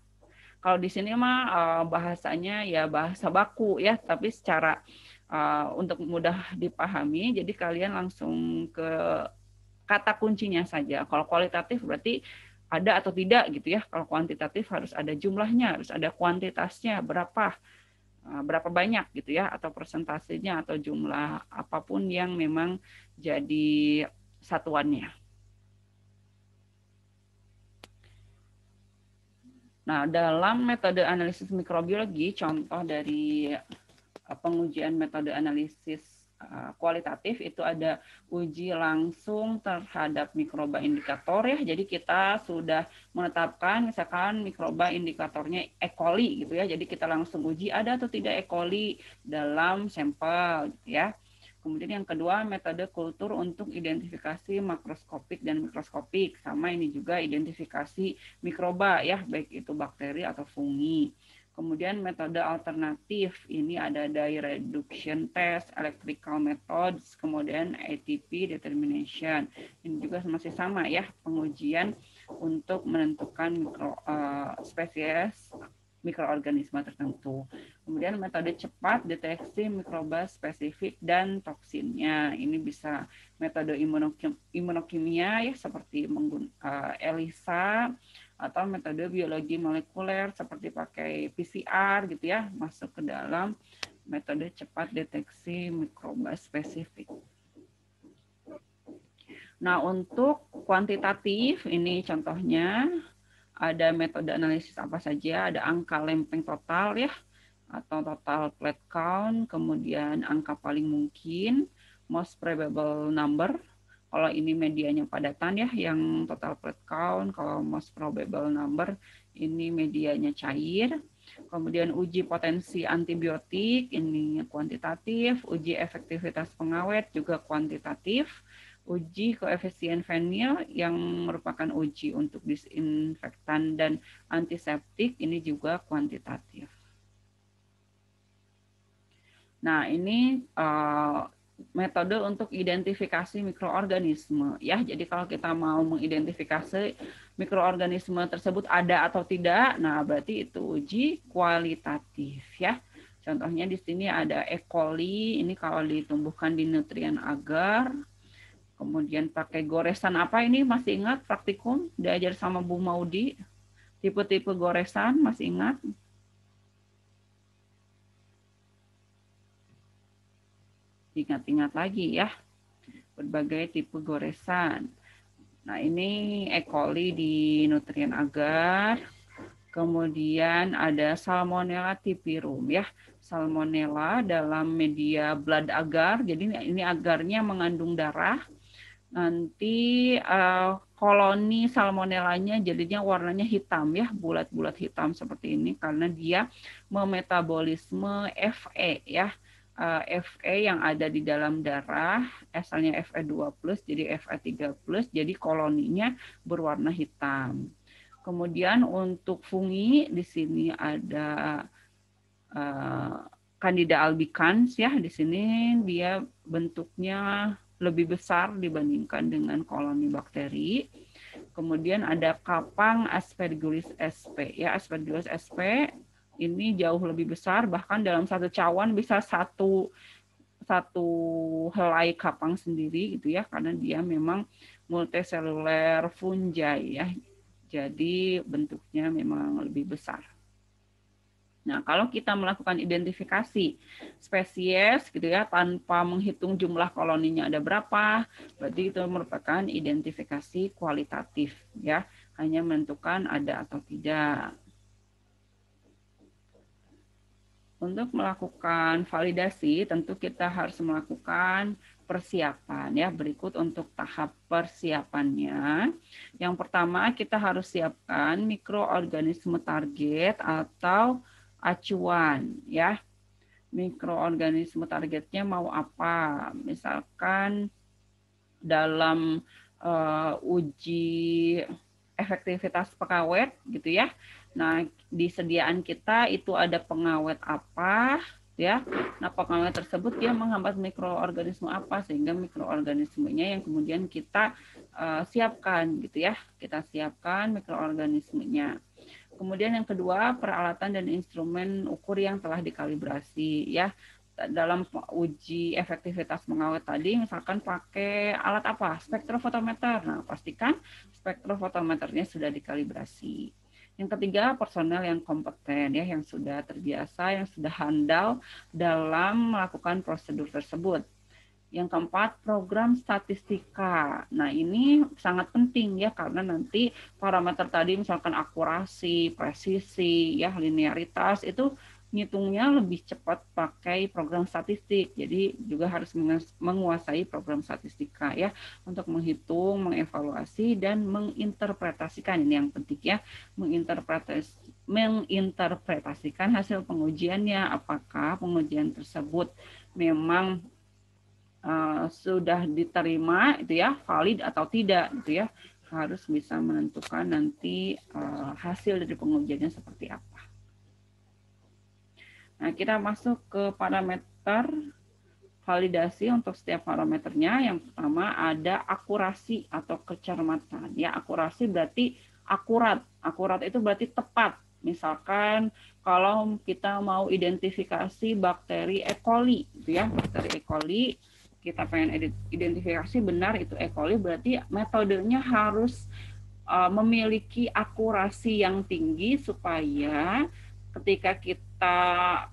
Kalau di sini mah bahasanya ya bahasa baku ya, tapi secara untuk mudah dipahami, jadi kalian langsung ke kata kuncinya saja. Kalau kualitatif berarti ada atau tidak gitu ya. Kalau kuantitatif harus ada jumlahnya, harus ada kuantitasnya berapa banyak gitu ya, atau persentasenya atau jumlah apapun yang memang jadi satuannya. Nah, dalam metode analisis mikrobiologi, contoh dari pengujian metode analisis kualitatif itu ada uji langsung terhadap mikroba indikator ya. Jadi kita sudah menetapkan misalkan mikroba indikatornya E. coli gitu ya. Jadi kita langsung uji ada atau tidak E. coli dalam sampel gitu ya. Kemudian yang kedua, metode kultur untuk identifikasi makroskopik dan mikroskopik. Sama ini juga identifikasi mikroba ya, baik itu bakteri atau fungi. Kemudian metode alternatif, ini ada dye reduction test, electrical methods, kemudian ATP determination. Ini juga masih sama ya, pengujian untuk menentukan spesies mikroorganisme tertentu. Kemudian metode cepat deteksi mikroba spesifik dan toksinnya. Ini bisa metode imunokimia ya, seperti ELISA, atau metode biologi molekuler seperti pakai PCR gitu ya, masuk ke dalam metode cepat deteksi mikroba spesifik. Nah, untuk kuantitatif ini contohnya ada metode analisis apa saja, ada angka lempeng total ya, atau total plate count, kemudian angka paling mungkin, most probable number, kalau ini medianya padatan ya, yang total plate count, kalau most probable number, ini medianya cair. Kemudian uji potensi antibiotik, ini kuantitatif, uji efektivitas pengawet juga kuantitatif, uji koefisien Venil yang merupakan uji untuk disinfektan dan antiseptik, ini juga kuantitatif. Nah, ini metode untuk identifikasi mikroorganisme ya. Jadi kalau kita mau mengidentifikasi mikroorganisme tersebut ada atau tidak, nah berarti itu uji kualitatif ya. Contohnya di sini ada E. coli, ini kalau ditumbuhkan di nutrien agar. Kemudian pakai goresan apa ini, masih ingat praktikum diajar sama Bu Maudi? Tipe-tipe goresan masih ingat? Ingat-ingat lagi ya, berbagai tipe goresan. Nah, ini E. coli di nutrien agar. Kemudian ada Salmonella typhimurium ya. Salmonella dalam media blood agar. Jadi ini agarnya mengandung darah. Nanti koloni salmonellanya jadinya warnanya hitam ya, bulat-bulat hitam seperti ini karena dia memetabolisme Fe ya. Fe yang ada di dalam darah, asalnya Fe2+, jadi Fe3+, jadi koloninya berwarna hitam. Kemudian untuk fungi di sini ada Candida albicans ya, di sini dia bentuknya lebih besar dibandingkan dengan koloni bakteri. Kemudian ada kapang Aspergillus sp ya, Aspergillus sp ini jauh lebih besar, bahkan dalam satu cawan bisa satu helai kapang sendiri gitu ya, karena dia memang multiseluler fungi ya. Jadi bentuknya memang lebih besar. Nah, kalau kita melakukan identifikasi spesies gitu ya tanpa menghitung jumlah koloninya ada berapa, berarti itu merupakan identifikasi kualitatif ya, hanya menentukan ada atau tidak. Untuk melakukan validasi tentu kita harus melakukan persiapan ya. Berikut untuk tahap persiapannya. Yang pertama kita harus siapkan mikroorganisme target atau acuan ya. Mikroorganisme targetnya mau apa? Misalkan dalam uji efektivitas pengawet gitu ya. Nah, di sediaan kita itu ada pengawet apa ya. Nah, pengawet tersebut dia menghambat mikroorganisme apa sehingga mikroorganismenya yang kemudian kita siapkan gitu ya. Kita siapkan mikroorganismenya. Kemudian yang kedua, peralatan dan instrumen ukur yang telah dikalibrasi ya. Dalam uji efektivitas pengawet tadi, misalkan pakai alat apa? Spektrofotometer. Nah, pastikan spektrofotometernya sudah dikalibrasi. Yang ketiga, personel yang kompeten ya, yang sudah terbiasa, yang sudah handal dalam melakukan prosedur tersebut. Yang keempat, program statistika. Nah, ini sangat penting ya, karena nanti parameter tadi misalkan akurasi, presisi, ya, linearitas, itu ngitungnya lebih cepat pakai program statistik. Jadi juga harus menguasai program statistika ya, untuk menghitung, mengevaluasi, dan menginterpretasikan. Ini yang penting ya, menginterpretasikan hasil pengujiannya. Apakah pengujian tersebut memang sudah diterima itu ya, valid atau tidak gitu ya, harus bisa menentukan nanti hasil dari pengujiannya seperti apa. Nah, kita masuk ke parameter validasi untuk setiap parameternya. Yang pertama ada akurasi atau kecermatan ya. Akurasi berarti akurat. Akurat itu berarti tepat. Misalkan kalau kita mau identifikasi bakteri E. coli gitu ya, bakteri E. coli, kita pengen identifikasi benar itu E. coli, berarti metodenya harus memiliki akurasi yang tinggi supaya ketika kita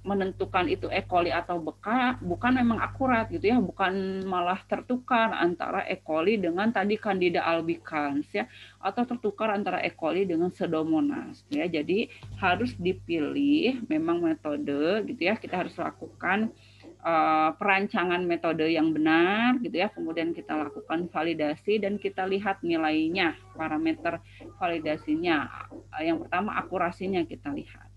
menentukan itu E. coli atau bukan memang akurat gitu ya, bukan malah tertukar antara E. coli dengan tadi Candida albicans ya, atau tertukar antara E. coli dengan Pseudomonas ya. Jadi harus dipilih memang metode gitu ya, kita harus lakukan perancangan metode yang benar gitu ya, kemudian kita lakukan validasi dan kita lihat nilainya, parameter validasinya. Yang pertama akurasinya kita lihat.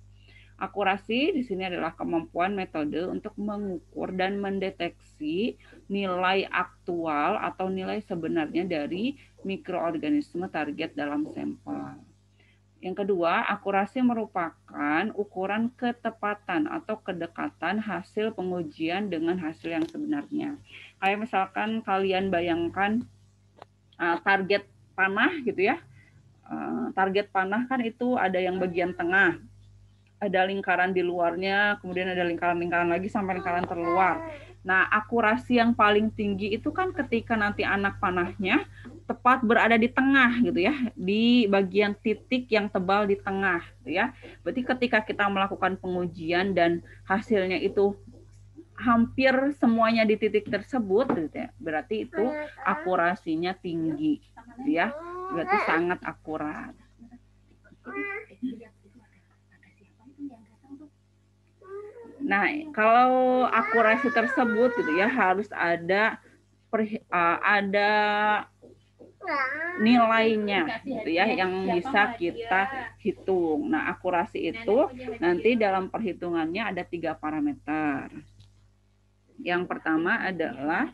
Akurasi di sini adalah kemampuan metode untuk mengukur dan mendeteksi nilai aktual atau nilai sebenarnya dari mikroorganisme target dalam sampel. Yang kedua, akurasi merupakan ukuran ketepatan atau kedekatan hasil pengujian dengan hasil yang sebenarnya. Kayak misalkan kalian bayangkan target panah gitu ya. Target panah kan itu ada yang bagian tengah, ada lingkaran di luarnya, kemudian ada lingkaran-lingkaran lagi sampai lingkaran terluar. Nah, akurasi yang paling tinggi itu kan ketika nanti anak panahnya tepat berada di tengah gitu ya, di bagian titik yang tebal di tengah gitu ya. Berarti ketika kita melakukan pengujian dan hasilnya itu hampir semuanya di titik tersebut, gitu ya, berarti itu akurasinya tinggi, gitu ya, berarti sangat akurat. Nah, kalau akurasi tersebut, gitu ya, harus ada nilainya, gitu ya, yang bisa kita hitung. Nah, akurasi itu nanti dalam perhitungannya ada 3 parameter. Yang pertama adalah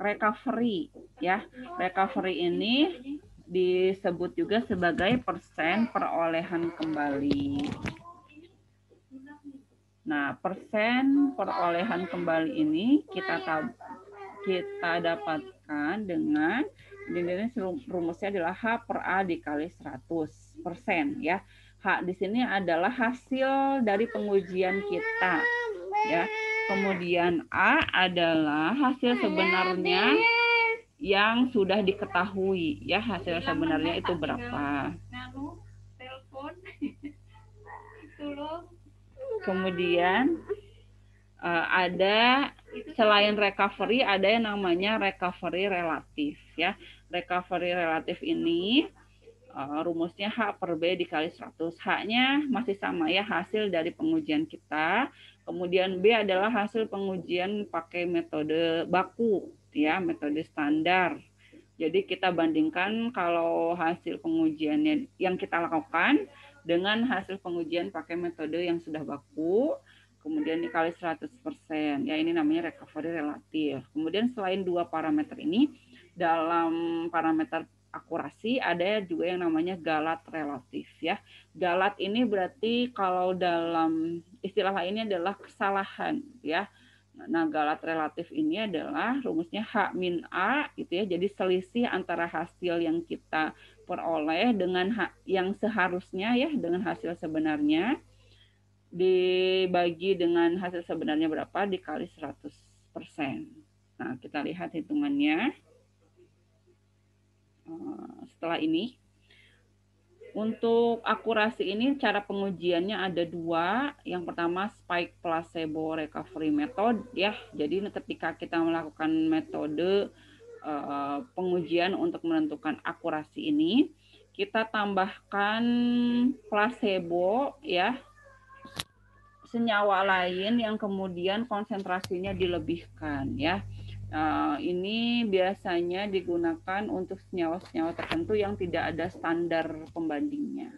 recovery, ya. Recovery ini disebut juga sebagai persen perolehan kembali. Nah, persen perolehan kembali ini kita dapatkan dengan ini rumusnya adalah H per A dikali 100%, ya. H di sini adalah hasil dari pengujian kita, ya. Kemudian A adalah hasil sebenarnya yang sudah diketahui, ya, hasil sebenarnya itu berapa. Kemudian ada selain recovery ada yang namanya recovery relatif, ya. Recovery relatif ini rumusnya H per B dikali 100. H-nya masih sama, ya, hasil dari pengujian kita. Kemudian B adalah hasil pengujian pakai metode baku, ya, metode standar. Jadi kita bandingkan kalau hasil pengujiannya yang kita lakukan dengan hasil pengujian pakai metode yang sudah baku, kemudian dikali 100%. Ya, ini namanya recovery relatif. Kemudian selain 2 parameter ini, dalam parameter akurasi ada juga yang namanya galat relatif, ya. Galat ini berarti kalau dalam istilah lainnya adalah kesalahan, ya. Nah, galat relatif ini adalah rumusnya H min A, gitu ya. Jadi selisih antara hasil yang kita peroleh dengan yang seharusnya, ya, dengan hasil sebenarnya dibagi dengan hasil sebenarnya berapa dikali 100%. Nah, kita lihat hitungannya. Setelah ini, untuk akurasi ini cara pengujiannya ada 2. Yang pertama spike placebo recovery method, ya. Jadi ketika kita melakukan metode pengujian untuk menentukan akurasi ini, kita tambahkan placebo, ya, senyawa lain yang kemudian konsentrasinya dilebihkan, ya. Ini biasanya digunakan untuk senyawa-senyawa tertentu yang tidak ada standar pembandingnya.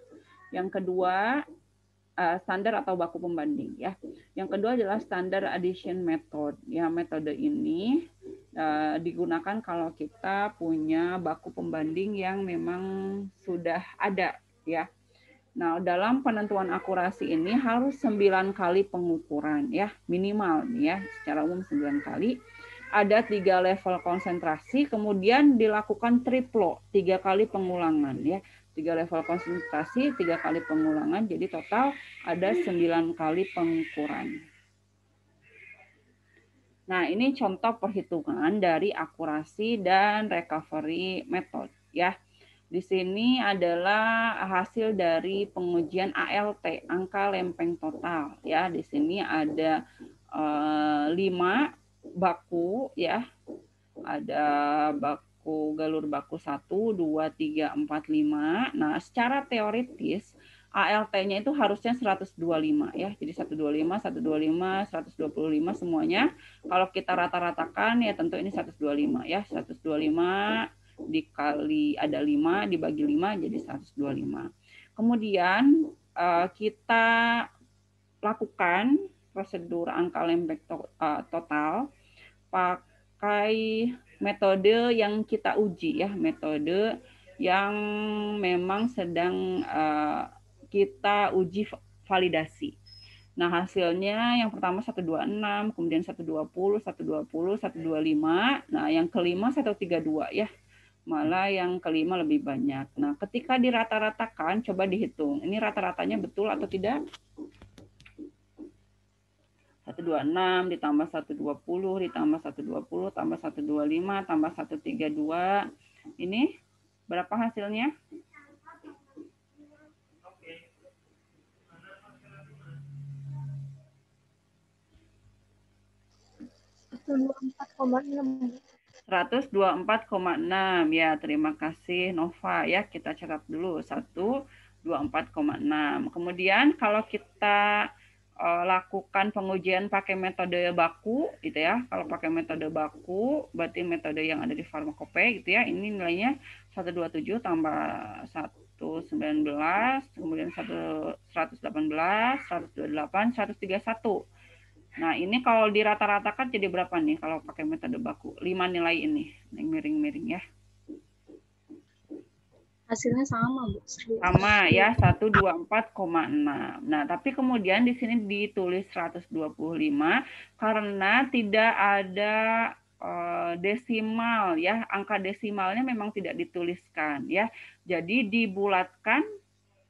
Yang kedua, standar atau baku pembanding, ya. Yang kedua adalah standard addition method. Ya, metode ini digunakan kalau kita punya baku pembanding yang memang sudah ada, ya. Nah, dalam penentuan akurasi ini harus 9 kali pengukuran, ya, minimal, ya, secara umum 9 kali. Ada 3 level konsentrasi, kemudian dilakukan triplo, 3 kali pengulangan, ya. 3 level konsentrasi, 3 kali pengulangan, jadi total ada 9 kali pengukuran. Nah, ini contoh perhitungan dari akurasi dan recovery method, ya. Di sini adalah hasil dari pengujian ALT, angka lempeng total, ya. Di sini ada 5 baku, ya. Ada baku galur baku 1, 2, 3, 4, 5. Nah, secara teoritis ALT-nya itu harusnya 125, ya. Jadi 125, 125, 125 semuanya. Kalau kita rata-ratakan ya tentu ini 125, ya. 125 dikali ada 5 dibagi 5 jadi 125. Kemudian kita lakukan prosedur angka lempeng total pakai metode yang kita uji, ya, metode yang memang sedang kita uji validasi. Nah, hasilnya yang pertama 126, kemudian 120, 120, 125. Nah, yang kelima 132, ya. Malah yang kelima lebih banyak. Nah, ketika dirata-ratakan, coba dihitung. Ini rata-ratanya betul atau tidak? 126 ditambah 120 ditambah 120 tambah 125 tambah 132. Ini berapa hasilnya? 124,6. 124,6 ya, terima kasih Nova ya, kita catat dulu 124,6. Kemudian kalau kita lakukan pengujian pakai metode baku gitu ya, kalau pakai metode baku berarti metode yang ada di farmakope gitu ya, ini nilainya 127 tambah 119, kemudian 118, 128, 131. Nah, ini kalau dirata-ratakan jadi berapa nih kalau pakai metode baku? 5 nilai ini, miring-miring ya. Hasilnya sama, Bu. Sama ya, 124,6. Nah, tapi kemudian di sini ditulis 125 karena tidak ada desimal ya. Angka desimalnya memang tidak dituliskan ya. Jadi dibulatkan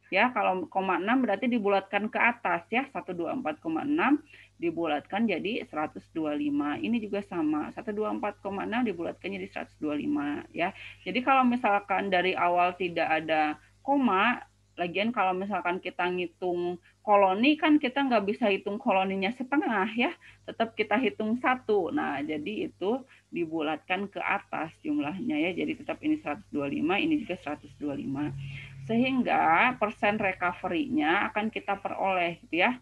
ya, kalau 0,6 berarti dibulatkan ke atas ya, 124,6 dibulatkan jadi 125. Ini juga sama, 124,6 dibulatkan jadi 125 ya. Jadi kalau misalkan dari awal tidak ada koma, lagian kalau misalkan kita ngitung koloni kan kita nggak bisa hitung koloninya setengah ya, tetap kita hitung 1. Nah, jadi itu dibulatkan ke atas jumlahnya ya. Jadi tetap ini 125, ini juga 125. Sehingga persen recovery-nya akan kita peroleh gitu ya.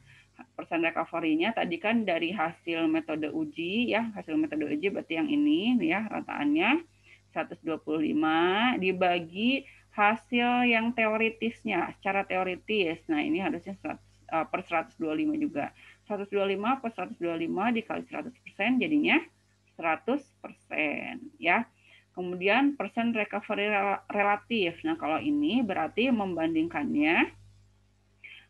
Persen recovery-nya tadi kan dari hasil metode uji ya, hasil metode uji berarti yang ini ya, rataannya 125 dibagi hasil yang teoritisnya secara teoritis. Nah, ini harusnya per 125 juga. 125 per 125 dikali 100% jadinya 100% ya. Kemudian persen recovery relatif. Nah, kalau ini berarti membandingkannya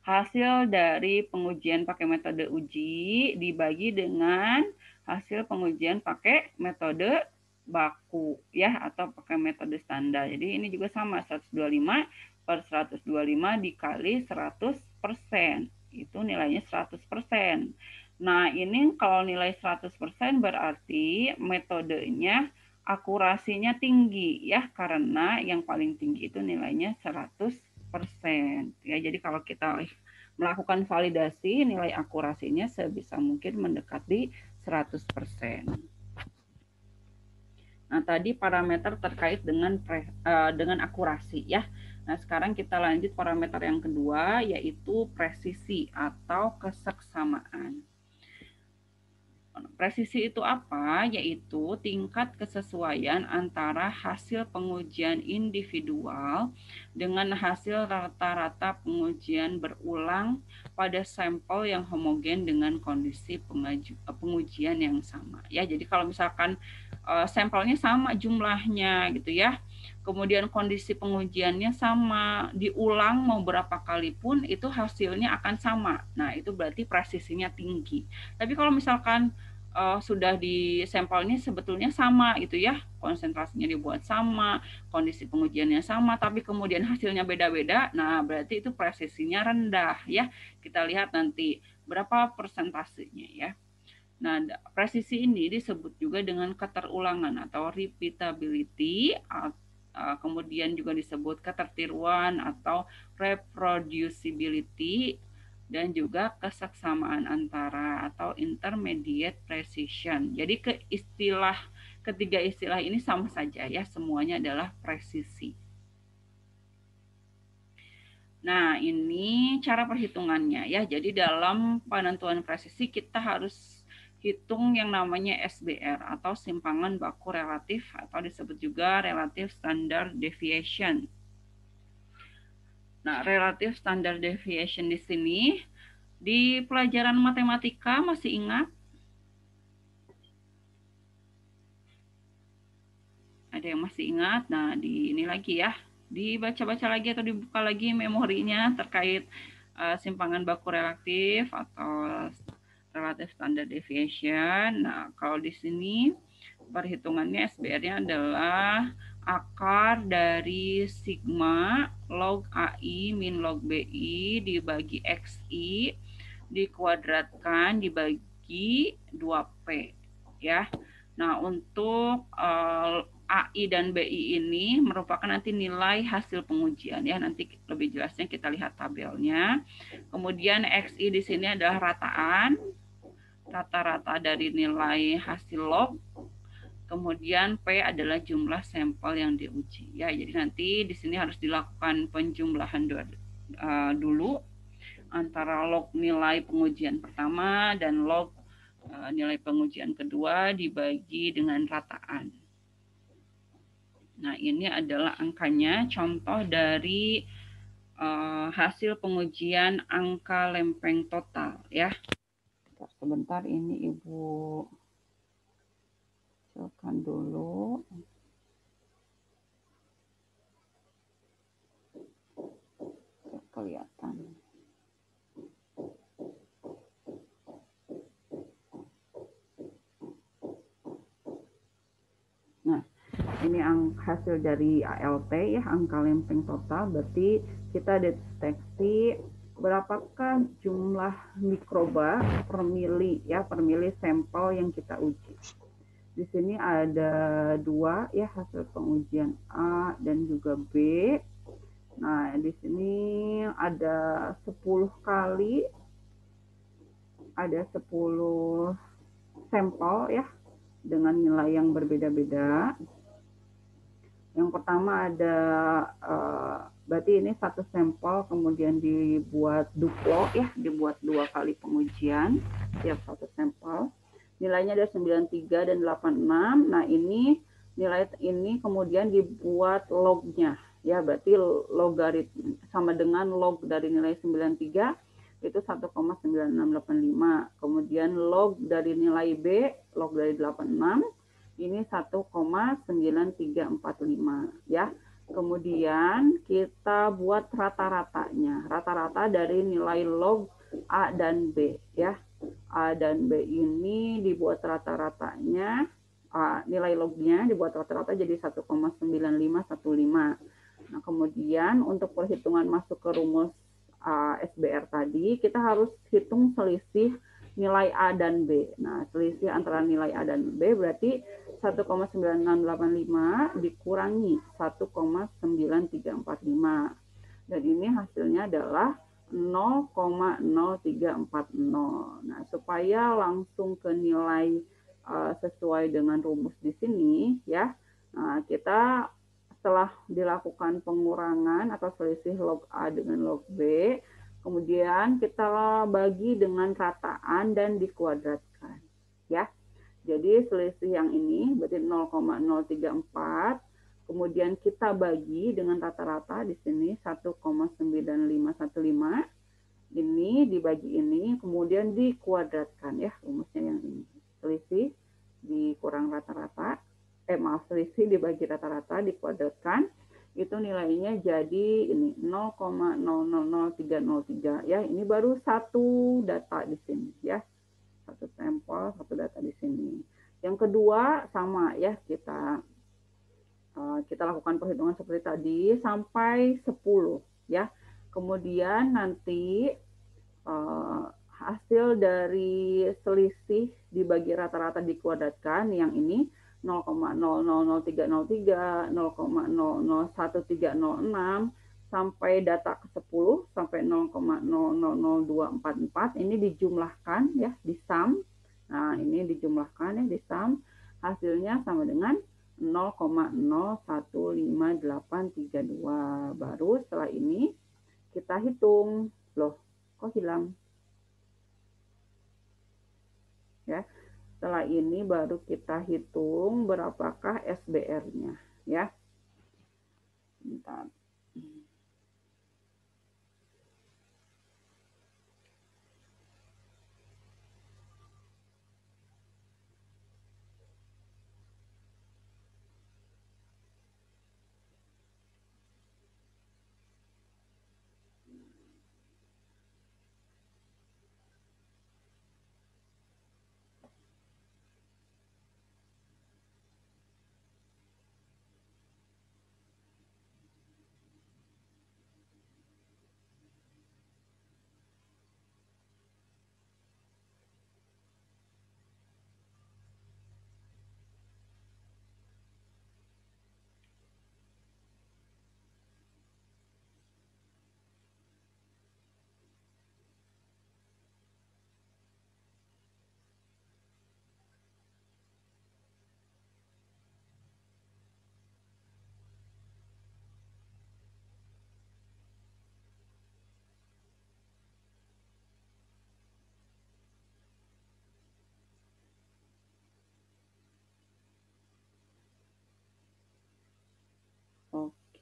hasil dari pengujian pakai metode uji dibagi dengan hasil pengujian pakai metode baku ya, atau pakai metode standar. Jadi ini juga sama, 125 per 125 dikali 100%. Itu nilainya 100%. Nah, ini kalau nilai 100% berarti metodenya akurasinya tinggi ya, karena yang paling tinggi itu nilainya 100%. Ya, jadi kalau kita melakukan validasi, nilai akurasinya sebisa mungkin mendekati 100%. Nah, tadi parameter terkait dengan akurasi ya. Nah, sekarang kita lanjut parameter yang kedua, yaitu presisi atau keseksamaan. Presisi itu apa? Yaitu tingkat kesesuaian antara hasil pengujian individual dengan hasil rata-rata pengujian berulang pada sampel yang homogen dengan kondisi pengujian yang sama. Ya, jadi kalau misalkan sampelnya sama jumlahnya gitu ya, kemudian kondisi pengujiannya sama, diulang mau berapa kali pun itu hasilnya akan sama. Nah, itu berarti presisinya tinggi. Tapi kalau misalkan sudah di sampelnya sebetulnya sama gitu ya, konsentrasinya dibuat sama, kondisi pengujiannya sama, tapi kemudian hasilnya beda-beda, nah berarti itu presisinya rendah ya. Kita lihat nanti berapa persentasenya ya. Nah, presisi ini disebut juga dengan keterulangan atau repeatability, kemudian juga disebut ketertiruan atau reproducibility, dan juga keseksamaan antara atau intermediate precision. Jadi ketiga istilah ini sama saja ya, semuanya adalah presisi. Nah, ini cara perhitungannya ya. Jadi dalam penentuan presisi kita harus hitung yang namanya SBR atau simpangan baku relatif, atau disebut juga relative standard deviation. Nah, relative standard deviation di sini di pelajaran matematika masih ingat? Ada yang masih ingat? Nah, di ini lagi ya, dibaca-baca lagi atau dibuka lagi memorinya terkait simpangan baku relatif atau relative standard deviation. Nah, kalau di sini perhitungannya SBR-nya adalah akar dari sigma log AI min log BI dibagi XI dikuadratkan dibagi 2P ya. Nah, untuk AI dan BI ini merupakan nanti nilai hasil pengujian ya. Nanti lebih jelasnya kita lihat tabelnya. Kemudian XI di sini adalah rataan rata-rata dari nilai hasil log, kemudian P adalah jumlah sampel yang diuji. Ya, jadi nanti di sini harus dilakukan penjumlahan dulu antara log nilai pengujian pertama dan log nilai pengujian kedua dibagi dengan rataan. Nah, ini adalah angkanya, contoh dari hasil pengujian angka lempeng total ya. Sebentar, ini Ibu silakan dulu. Kelihatan. Nah, ini hasil dari ALT ya, angka lempeng total. Berarti kita deteksi berapakah jumlah mikroba per mili ya, per mili sampel yang kita uji. Di sini ada 2 ya, hasil pengujian A dan juga B. Nah, di sini ada 10 kali, ada 10 sampel ya, dengan nilai yang berbeda-beda. Yang pertama ada, berarti ini satu sampel kemudian dibuat duplo ya, dibuat 2 kali pengujian, tiap satu sampel. Nilainya ada 93 dan 86. Nah, ini nilai ini kemudian dibuat lognya ya, berarti logaritma sama dengan log dari nilai 93 itu 1,9685. Kemudian log dari nilai B, log dari 86 ini 1,9345 ya. Kemudian kita buat rata-ratanya. Rata-rata dari nilai log A dan B ya. A dan B ini dibuat rata-ratanya, nilai lognya dibuat rata-rata jadi 1,9515. Nah, kemudian untuk perhitungan masuk ke rumus SBR tadi, kita harus hitung selisih nilai A dan B. Nah, selisih antara nilai A dan B berarti 1,9685 dikurangi 1,9345. Dan ini hasilnya adalah 0,0340. Nah, supaya langsung ke nilai sesuai dengan rumus di sini ya, kita setelah dilakukan pengurangan atau selisih log A dengan log B, kemudian kita bagi dengan rataan dan dikuadratkan ya. Jadi selisih yang ini berarti 0,034. Kemudian kita bagi dengan rata-rata di sini 1,9515. Ini dibagi ini, kemudian dikuadratkan ya, rumusnya yang ini. Selisih dikurang rata-rata, selisih dibagi rata-rata dikuadratkan, itu nilainya jadi ini 0,000303 ya. Ini baru satu data di sini ya. Satu sampel, satu data di sini. Yang kedua sama ya, kita lakukan perhitungan seperti tadi sampai 10 ya. Kemudian nanti hasil dari selisih dibagi rata-rata dikuadratkan, yang ini 0,000303, 0,001306 sampai data ke-10 sampai 0,000244 ini dijumlahkan ya, disum. Nah, ini dijumlahkan ya, disum. Hasilnya sama dengan 0,015832. Baru setelah ini kita hitung. Loh, kok hilang? Ya. Setelah ini baru kita hitung berapakah SBR-nya ya. Bentar.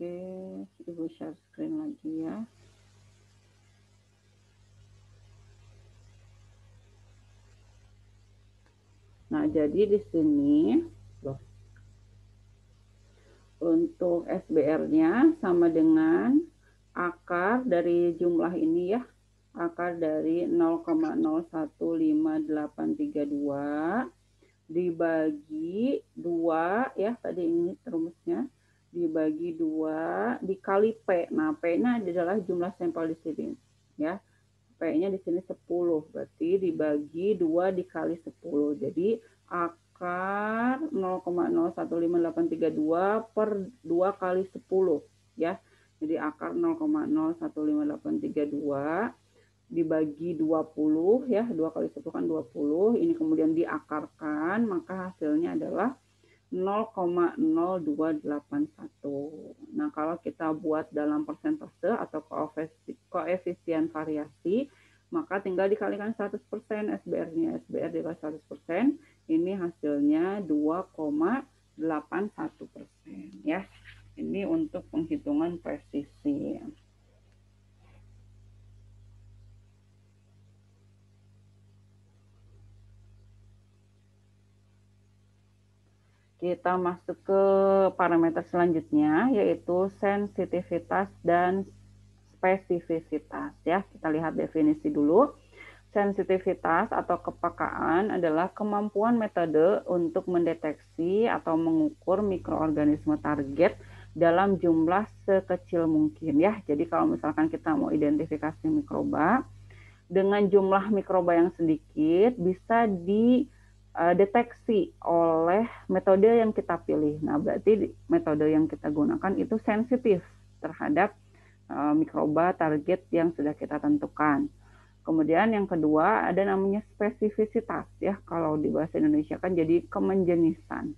Oke, Ibu share screen lagi ya. Nah, jadi di sini untuk SBR-nya sama dengan akar dari jumlah ini ya, akar dari 0,015832 dibagi 2 ya, tadi ini rumusnya, dibagi 2 dikali P. Nah, P-nya adalah jumlah sampel di sini ya. P-nya di sini 10, berarti dibagi 2 dikali 10. Jadi akar 0,015832 per 2 kali 10 ya. Jadi akar 0,015832 dibagi 20 ya, 2 kali 10 kan 20, ini kemudian diakarkan, maka hasilnya adalah 0,0281. Nah, kalau kita buat dalam persentase atau koefisien variasi, maka tinggal dikalikan 100% SBR-nya. SBR dikali 100%, ini hasilnya 2,81% ya. Ini untuk penghitungan presisi. Kita masuk ke parameter selanjutnya, yaitu sensitivitas dan spesifisitas. Ya, kita lihat definisi dulu. Sensitivitas atau kepekaan adalah kemampuan metode untuk mendeteksi atau mengukur mikroorganisme target dalam jumlah sekecil mungkin. Ya, jadi kalau misalkan kita mau identifikasi mikroba, dengan jumlah mikroba yang sedikit bisa dideteksi oleh metode yang kita pilih. Nah, berarti metode yang kita gunakan itu sensitif terhadap mikroba target yang sudah kita tentukan. Kemudian yang kedua ada namanya spesifisitas ya, kalau di bahasa Indonesia kan jadi kemenjenisan.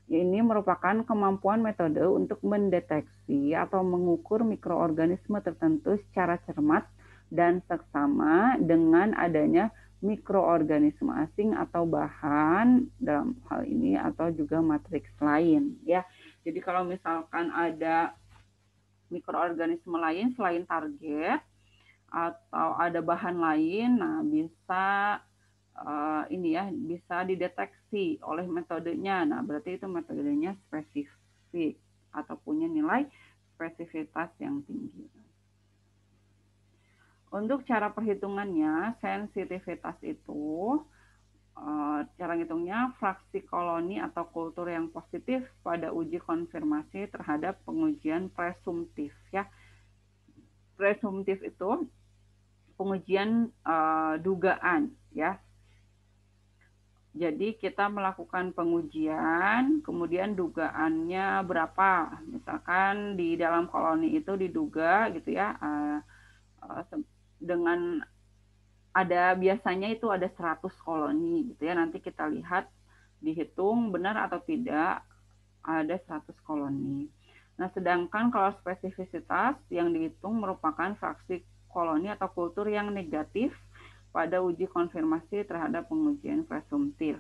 Ini merupakan kemampuan metode untuk mendeteksi atau mengukur mikroorganisme tertentu secara cermat dan seksama dengan adanya mikroorganisme asing atau bahan dalam hal ini atau juga matriks lain ya. Jadi kalau misalkan ada mikroorganisme lain selain target atau ada bahan lain, nah bisa ini ya, bisa dideteksi oleh metodenya. Nah, berarti itu metodenya spesifik atau punya nilai spesifitas yang tinggi. Untuk cara perhitungannya, sensitivitas itu cara ngitungnya fraksi koloni atau kultur yang positif pada uji konfirmasi terhadap pengujian presumtif ya. Presumtif itu pengujian dugaan ya. Jadi kita melakukan pengujian, kemudian dugaannya berapa? Misalkan di dalam koloni itu diduga gitu ya, dengan ada biasanya itu ada 100 koloni gitu ya. Nanti kita lihat dihitung benar atau tidak ada 100 koloni. Nah, sedangkan kalau spesifisitas yang dihitung merupakan fraksi koloni atau kultur yang negatif pada uji konfirmasi terhadap pengujian presumtif.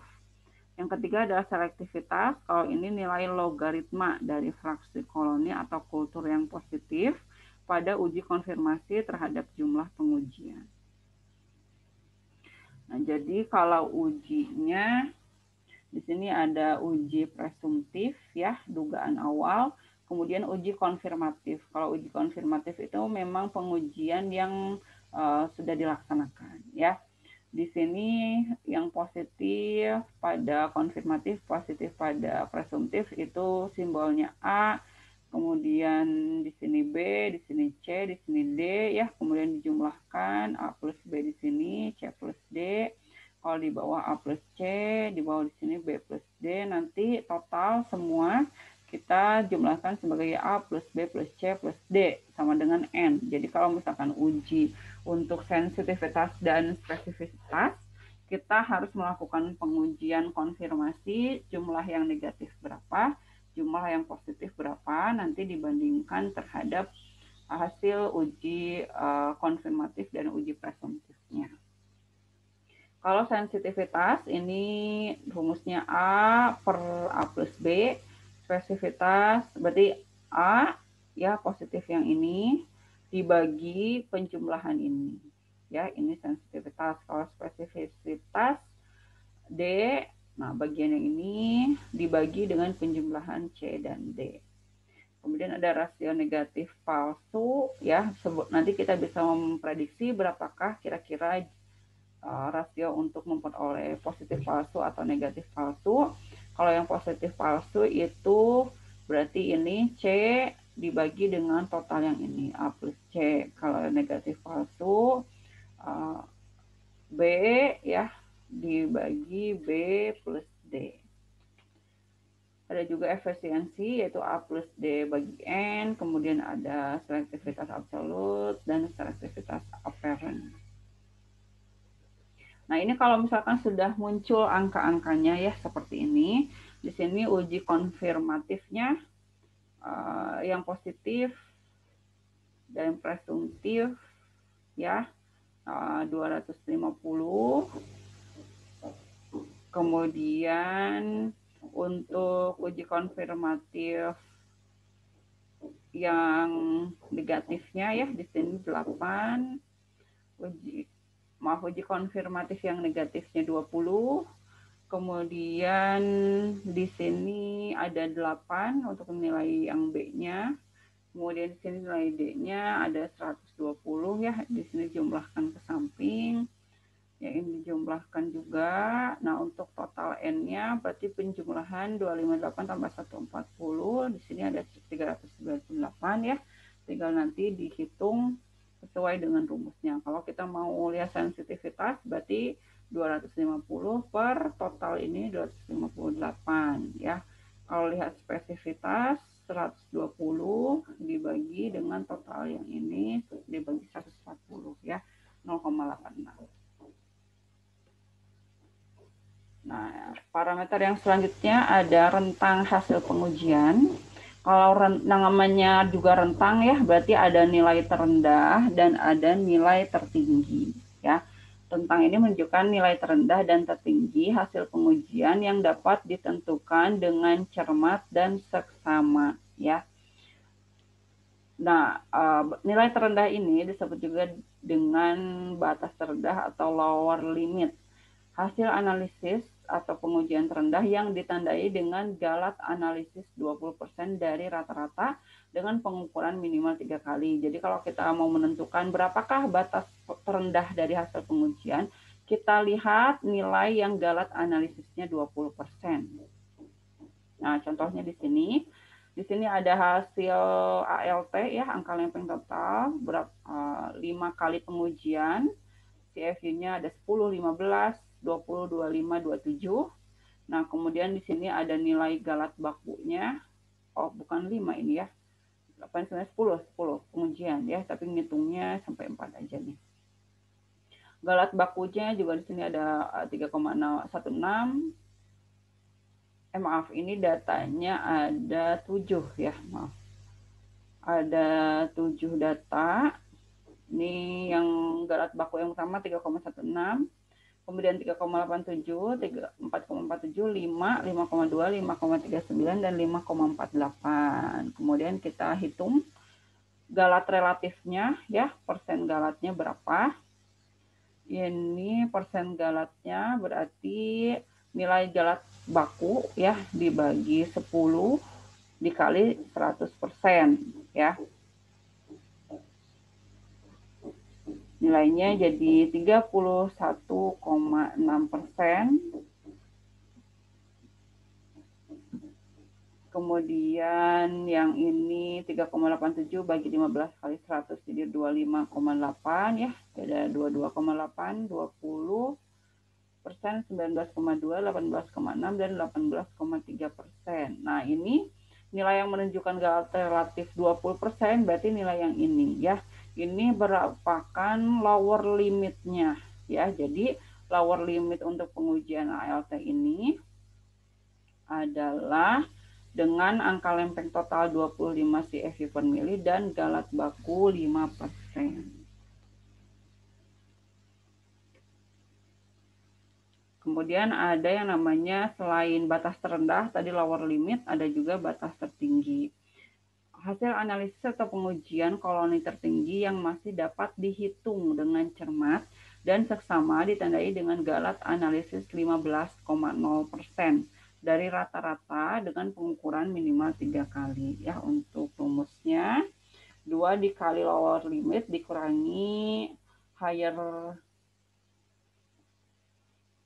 Yang ketiga adalah selektivitas. Kalau ini nilai logaritma dari fraksi koloni atau kultur yang positif pada uji konfirmasi terhadap jumlah pengujian. Nah, jadi kalau ujinya di sini ada uji presumtif ya, dugaan awal, kemudian uji konfirmatif. Kalau uji konfirmatif itu memang pengujian yang sudah dilaksanakan ya. Di sini yang positif pada konfirmatif, positif pada presumtif itu simbolnya A, kemudian di sini B, di sini C, di sini D ya, kemudian dijumlahkan A plus B di sini, C plus D. Kalau di bawah A plus C, di bawah di sini B plus D, nanti total semua kita jumlahkan sebagai A plus B plus C plus D sama dengan N. Jadi kalau misalkan uji untuk sensitivitas dan spesifisitas, kita harus melakukan pengujian konfirmasi jumlah yang negatif berapa, jumlah yang positif berapa, nanti dibandingkan terhadap hasil uji konfirmatif dan uji presumtifnya. Kalau sensitivitas ini rumusnya A per A plus B, spesifitas berarti A ya positif yang ini dibagi penjumlahan ini. Ya, ini sensitivitas. Kalau spesifisitas D, nah bagian yang ini dibagi dengan penjumlahan C dan D. Kemudian ada rasio negatif palsu, ya. Nanti kita bisa memprediksi berapakah kira-kira rasio untuk memperoleh positif palsu atau negatif palsu. Kalau yang positif palsu itu berarti ini C dibagi dengan total yang ini, A plus C. Kalau negatif palsu, B ya dibagi B plus D. Ada juga efisiensi, yaitu A plus D bagi N, kemudian ada selektivitas absolut dan selektivitas apparent. Nah, ini kalau misalkan sudah muncul angka-angkanya ya seperti ini, di sini uji konfirmatifnya yang positif dan presumtif ya 250. Kemudian untuk uji konfirmatif yang negatifnya ya di sini 8. Uji konfirmatif yang negatifnya 20. Kemudian di sini ada 8 untuk nilai yang B-nya. Kemudian di sini nilai D-nya ada 120 ya, di sini jumlahkan ke samping. Ya, ini dijumlahkan juga. Nah, untuk total N-nya berarti penjumlahan 258 tambah 140. Di sini ada 398 ya. Tinggal nanti dihitung sesuai dengan rumusnya. Kalau kita mau lihat sensitivitas berarti 250 per total ini 258 ya. Kalau lihat spesifitas 120 dibagi dengan total yang ini dibagi 140 ya, 0,86. Nah, parameter yang selanjutnya ada rentang hasil pengujian. Kalau namanya juga rentang ya, berarti ada nilai terendah dan ada nilai tertinggi ya. Rentang ini menunjukkan nilai terendah dan tertinggi hasil pengujian yang dapat ditentukan dengan cermat dan seksama ya. Nah, nilai terendah ini disebut juga dengan batas terendah atau lower limit. Hasil analisis atau pengujian terendah yang ditandai dengan galat analisis 20% dari rata-rata dengan pengukuran minimal 3 kali. Jadi kalau kita mau menentukan berapakah batas terendah dari hasil pengujian, kita lihat nilai yang galat analisisnya 20%. Nah, contohnya di sini. Di sini ada hasil ALT ya, angka lempeng total 5 kali pengujian. CFU-nya ada 10, 15, 20, 25, 27. Nah, kemudian di sini ada nilai galat bakunya. Oh, bukan 5 ini ya. 8, 9, 10 pengujian ya, tapi ngitungnya sampai 4 aja nih. Galat bakunya juga di sini ada 3,16. Maaf, ini datanya ada 7 ya, maaf. Ada 7 data. Ini yang galat baku yang pertama 3,16. Kemudian 3,87, 4,47, 5, 5,2, 5,39, dan 5,48. Kemudian kita hitung galat relatifnya, ya, persen galatnya berapa. Ini persen galatnya berarti nilai galat baku, ya, dibagi 10 dikali 100%, ya. Nilainya jadi 31,6%. Kemudian yang ini 3,87 bagi 15 kali 100 jadi 25,8 ya. Ada 22,8, 20%, 19,2, 18,6, dan 18,3%. Nah, ini nilai yang menunjukkan galat relatif 20% berarti nilai yang ini ya. Ini merupakan lower limitnya ya. Jadi lower limit untuk pengujian ALT ini adalah dengan angka lempeng total 25 CFU per mili dan galat baku 5%. Kemudian ada yang namanya selain batas terendah tadi lower limit, ada juga batas tertinggi. hasil analisis atau pengujian koloni tertinggi yang masih dapat dihitung dengan cermat dan seksama ditandai dengan galat analisis 15,0% dari rata-rata dengan pengukuran minimal 3 kali. Ya, untuk rumusnya 2 dikali lower limit dikurangi higher,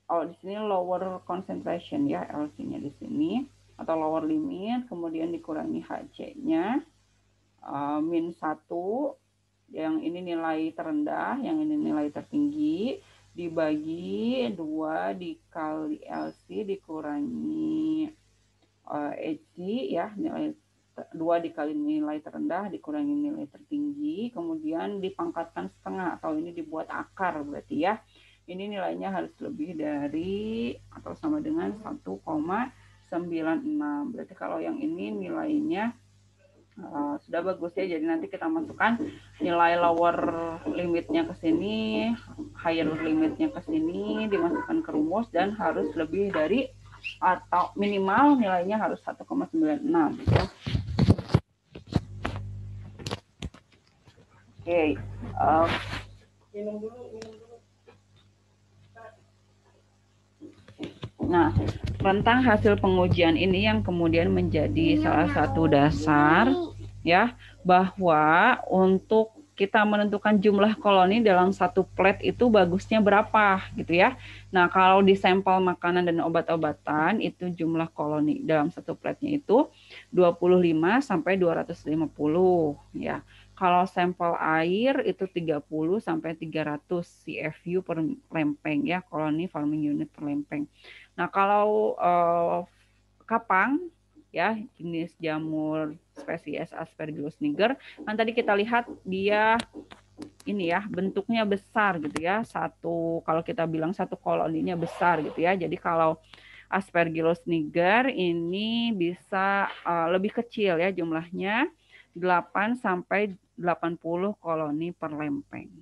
di sini lower concentration ya, LC-nya di sini, atau lower limit, kemudian dikurangi HC-nya, min 1, yang ini nilai terendah, yang ini nilai tertinggi, dibagi 2 dikali LC dikurangi HC ya, nilai 2 dikali nilai terendah dikurangi nilai tertinggi, kemudian dipangkatkan setengah, atau ini dibuat akar berarti ya. Ini nilainya harus lebih dari atau sama dengan 1,96. Berarti kalau yang ini nilainya sudah bagus ya. Jadi nanti kita masukkan nilai lower limitnya ke sini, higher limitnya ke sini, dimasukkan ke rumus dan harus lebih dari atau minimal nilainya harus 1,96 ya. Oke. Minum dulu. Nah, rentang hasil pengujian ini yang kemudian menjadi salah satu dasar ya, bahwa untuk kita menentukan jumlah koloni dalam satu plate itu bagusnya berapa gitu ya. Nah, kalau di sampel makanan dan obat-obatan itu jumlah koloni dalam satu plate-nya itu 25 sampai 250 ya. Kalau sampel air itu 30 sampai 300 CFU per lempeng ya, koloni farming unit per lempeng. Nah, kalau kapang ya, jenis jamur spesies Aspergillus niger, kan tadi kita lihat dia ini ya, bentuknya besar gitu ya. Kalau kita bilang satu koloninya besar gitu ya. Jadi kalau Aspergillus niger ini bisa lebih kecil ya jumlahnya, 8 sampai 80 koloni per lempeng.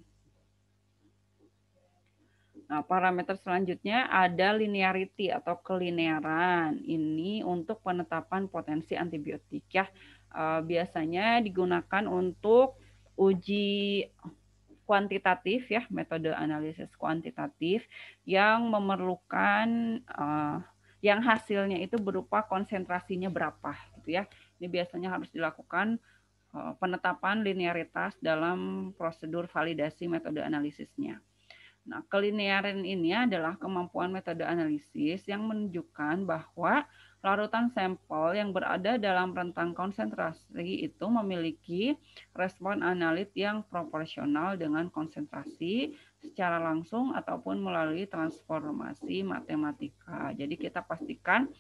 Nah, parameter selanjutnya ada linearity atau kelinearan. Ini untuk penetapan potensi antibiotik ya. Biasanya digunakan untuk uji kuantitatif ya, metode analisis kuantitatif yang memerlukan yang hasilnya itu berupa konsentrasinya berapa gitu ya. Ini biasanya harus dilakukan penetapan linearitas dalam prosedur validasi metode analisisnya. Nah, kelinearan ini adalah kemampuan metode analisis yang menunjukkan bahwa larutan sampel yang berada dalam rentang konsentrasi itu memiliki respon analit yang proporsional dengan konsentrasi secara langsung ataupun melalui transformasi matematika. Jadi kita pastikan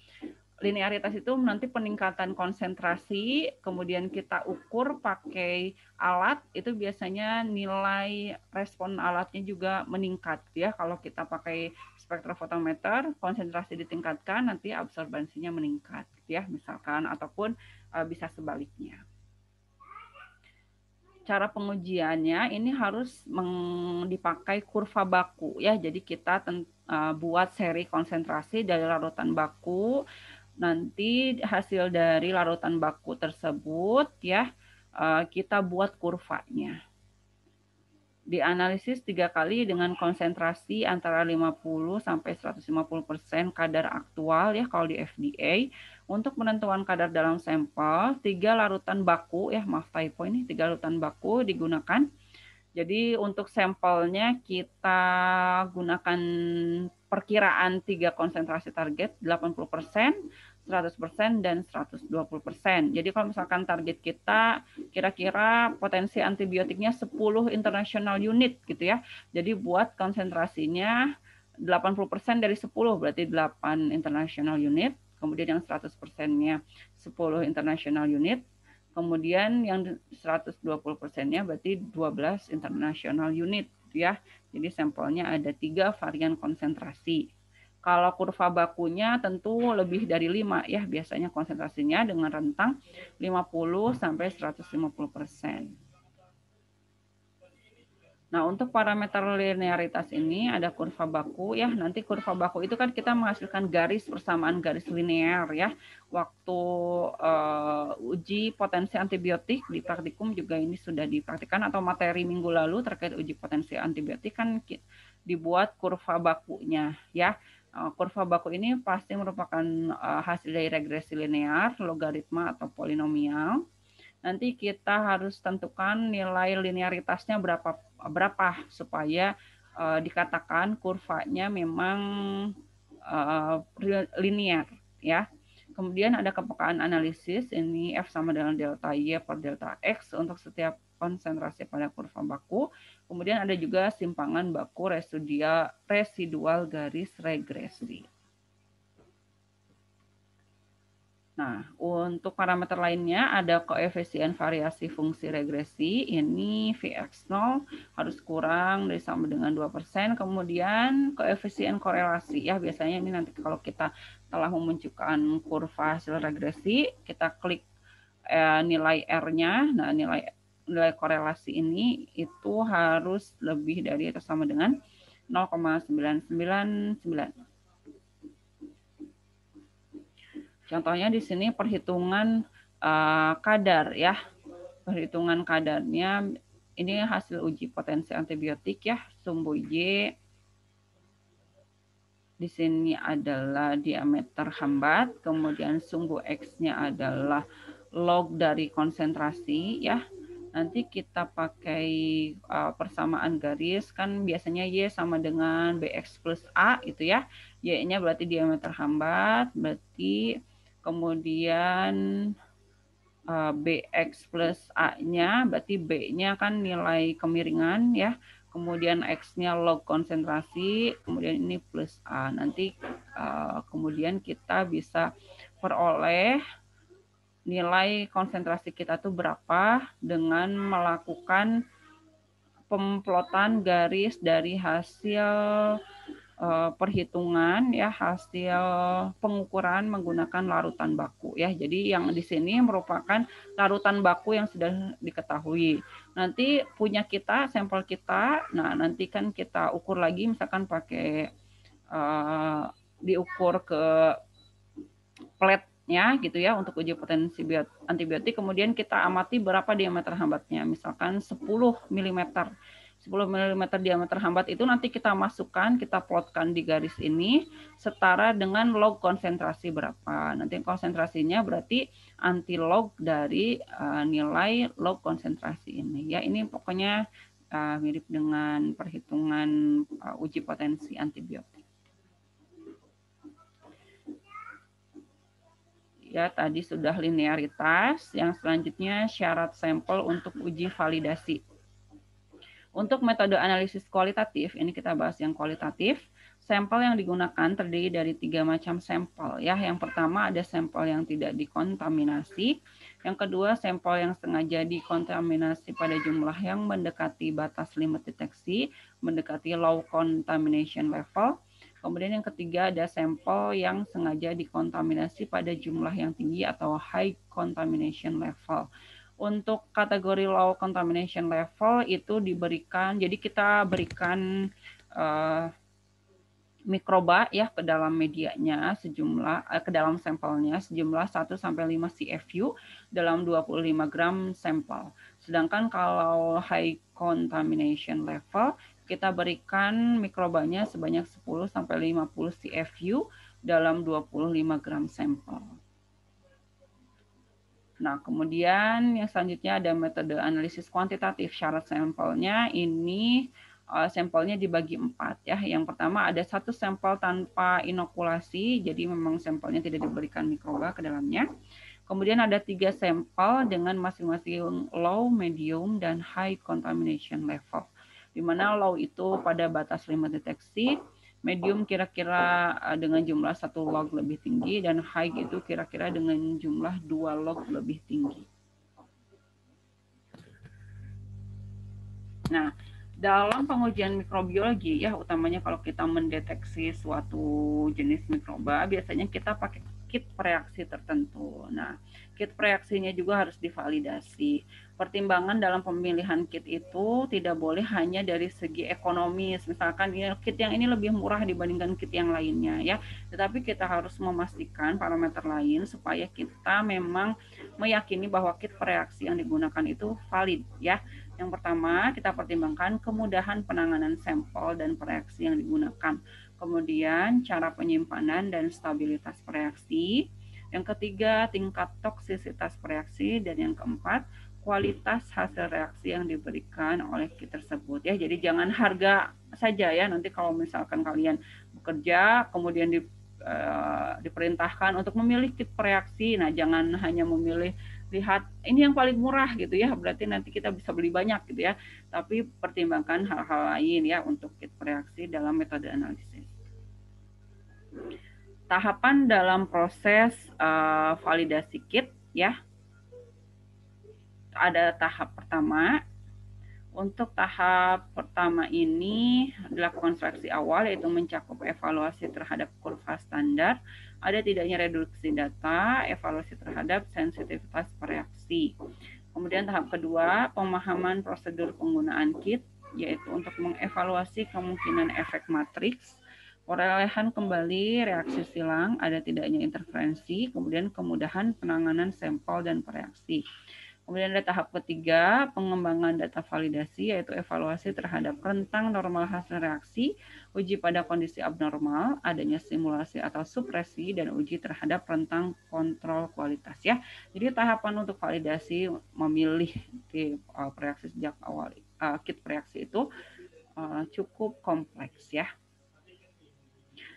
linearitas itu nanti peningkatan konsentrasi, kemudian kita ukur pakai alat, itu biasanya nilai respon alatnya juga meningkat ya. Kalau kita pakai spektrofotometer, konsentrasi ditingkatkan, nanti absorbansinya meningkat ya, misalkan, ataupun bisa sebaliknya. Cara pengujiannya ini harus dipakai kurva baku ya. Jadi kita buat seri konsentrasi dari larutan baku. Nanti hasil dari larutan baku tersebut ya kita buat kurvanya. Dianalisis 3 kali dengan konsentrasi antara 50 sampai 150% kadar aktual ya kalau di FDA. Untuk penentuan kadar dalam sampel, 3 larutan baku ya, maaf typo ini, 3 larutan baku digunakan. Jadi untuk sampelnya kita gunakan perkiraan 3 konsentrasi target 80%, 100%, dan 120%. Jadi kalau misalkan target kita kira-kira potensi antibiotiknya 10 international unit gitu ya. Jadi buat konsentrasinya 80% dari 10 berarti 8 international unit. Kemudian yang 100%-nya 10 international unit. Kemudian yang 120%-nya berarti 12 international unit ya. Jadi sampelnya ada 3 varian konsentrasi. Kalau kurva bakunya tentu lebih dari 5 ya, biasanya konsentrasinya dengan rentang 50 sampai 150%. Nah, untuk parameter linearitas ini ada kurva baku ya. Nanti kurva baku itu kan kita menghasilkan garis persamaan garis linear ya. Waktu uji potensi antibiotik di praktikum juga ini sudah dipraktikkan, atau materi minggu lalu terkait uji potensi antibiotik kan dibuat kurva bakunya ya. Kurva baku ini pasti merupakan hasil dari regresi linear, logaritma atau polinomial. Nanti kita harus tentukan nilai linearitasnya berapa supaya dikatakan kurvanya memang linear ya. Kemudian ada kepekaan analisis, ini F sama dengan delta Y per delta X untuk setiap konsentrasi pada kurva baku. Kemudian ada juga simpangan baku residual garis regresi. Nah, untuk parameter lainnya ada koefisien variasi fungsi regresi, ini Vx0 harus kurang dari sama dengan 2%, kemudian koefisien korelasi, ya biasanya ini nanti kalau kita telah memunculkan kurva hasil regresi, kita klik nilai R-nya, nah nilai korelasi ini itu harus lebih dari atau sama dengan 0,999. Contohnya di sini perhitungan kadar ya. Perhitungan kadarnya ini hasil uji potensi antibiotik ya, sumbu Y. Di sini adalah diameter hambat, kemudian sumbu X-nya adalah log dari konsentrasi ya. Nanti kita pakai persamaan garis, kan biasanya Y sama dengan BX plus A itu ya. Y-nya berarti diameter hambat, berarti kemudian BX plus A-nya, berarti B-nya kan nilai kemiringan ya, kemudian X-nya log konsentrasi, kemudian ini plus A. Nanti kemudian kita bisa peroleh nilai konsentrasi kita tuh berapa dengan melakukan pemplotan garis dari hasil perhitungan ya, hasil pengukuran menggunakan larutan baku ya. Jadi yang di sini merupakan larutan baku yang sudah diketahui. Nanti punya kita, sampel kita, nah nanti kan kita ukur lagi, misalkan pakai diukur ke plate-nya gitu ya untuk uji potensi antibiotik, kemudian kita amati berapa diameter hambatnya, misalkan 10 mm. 10 mm diameter hambat itu nanti kita masukkan, kita plotkan di garis ini setara dengan log konsentrasi berapa. Nanti konsentrasinya berarti anti log dari nilai log konsentrasi ini. Ya, ini pokoknya mirip dengan perhitungan uji potensi antibiotik. Ya, tadi sudah linearitas. Yang selanjutnya syarat sampel untuk uji validasi. Untuk metode analisis kualitatif, ini kita bahas yang kualitatif. Sampel yang digunakan terdiri dari 3 macam sampel. Ya, yang pertama ada sampel yang tidak dikontaminasi. Yang kedua, sampel yang sengaja dikontaminasi pada jumlah yang mendekati batas limit deteksi, mendekati low contamination level. Kemudian yang ketiga ada sampel yang sengaja dikontaminasi pada jumlah yang tinggi atau high contamination level. Untuk kategori low contamination level itu diberikan, jadi kita berikan mikroba ya ke dalam medianya sejumlah ke dalam sampelnya sejumlah 1 sampai 5 CFU dalam 25 gram sampel. Sedangkan kalau high contamination level kita berikan mikrobanya sebanyak 10 sampai 50 CFU dalam 25 gram sampel. Nah, kemudian yang selanjutnya ada metode analisis kuantitatif. Syarat sampelnya ini sampelnya dibagi 4 ya. Yang pertama ada 1 sampel tanpa inokulasi, jadi memang sampelnya tidak diberikan mikroba ke dalamnya. Kemudian ada 3 sampel dengan masing-masing low, medium, dan high contamination level. Di mana low itu pada batas limit deteksi, medium kira-kira dengan jumlah 1 log lebih tinggi, dan high itu kira-kira dengan jumlah 2 log lebih tinggi. Nah, dalam pengujian mikrobiologi ya, utamanya kalau kita mendeteksi suatu jenis mikroba, biasanya kita kit preaksi tertentu. Nah, kit preaksinya juga harus divalidasi. Pertimbangan dalam pemilihan kit itu tidak boleh hanya dari segi ekonomis, misalkan ya, kit yang ini lebih murah dibandingkan kit yang lainnya ya, tetapi kita harus memastikan parameter lain supaya kita memang meyakini bahwa kit preaksi yang digunakan itu valid ya. Yang pertama, kita pertimbangkan kemudahan penanganan sampel dan preaksi yang digunakan. Kemudian, cara penyimpanan dan stabilitas preaksi. Yang ketiga, tingkat toksisitas preaksi. Dan yang keempat, kualitas hasil reaksi yang diberikan oleh kit tersebut ya. Jadi jangan harga saja ya. Nanti kalau misalkan kalian bekerja, kemudian diperintahkan untuk memilih kit preaksi, nah jangan hanya memilih lihat ini yang paling murah gitu ya, berarti nanti kita bisa beli banyak gitu ya, tapi pertimbangkan hal-hal lain ya untuk kit preaksi dalam metode analisis. Tahapan dalam proses validasi kit ya, ada tahap pertama. Untuk tahap pertama ini dilakukan seleksi awal, yaitu mencakup evaluasi terhadap kurva standar, ada tidaknya reduksi data, evaluasi terhadap sensitivitas preaksi. Kemudian tahap kedua, pemahaman prosedur penggunaan kit, yaitu untuk mengevaluasi kemungkinan efek matriks, perolehan kembali, reaksi silang, ada tidaknya interferensi, kemudian kemudahan penanganan sampel dan preaksi. Kemudian ada tahap ketiga, pengembangan data validasi, yaitu evaluasi terhadap rentang normal hasil reaksi, uji pada kondisi abnormal, adanya simulasi atau supresi, dan uji terhadap rentang kontrol kualitas ya. Jadi tahapan untuk validasi memilih preaksi sejak awal, kit preaksi itu cukup kompleks ya.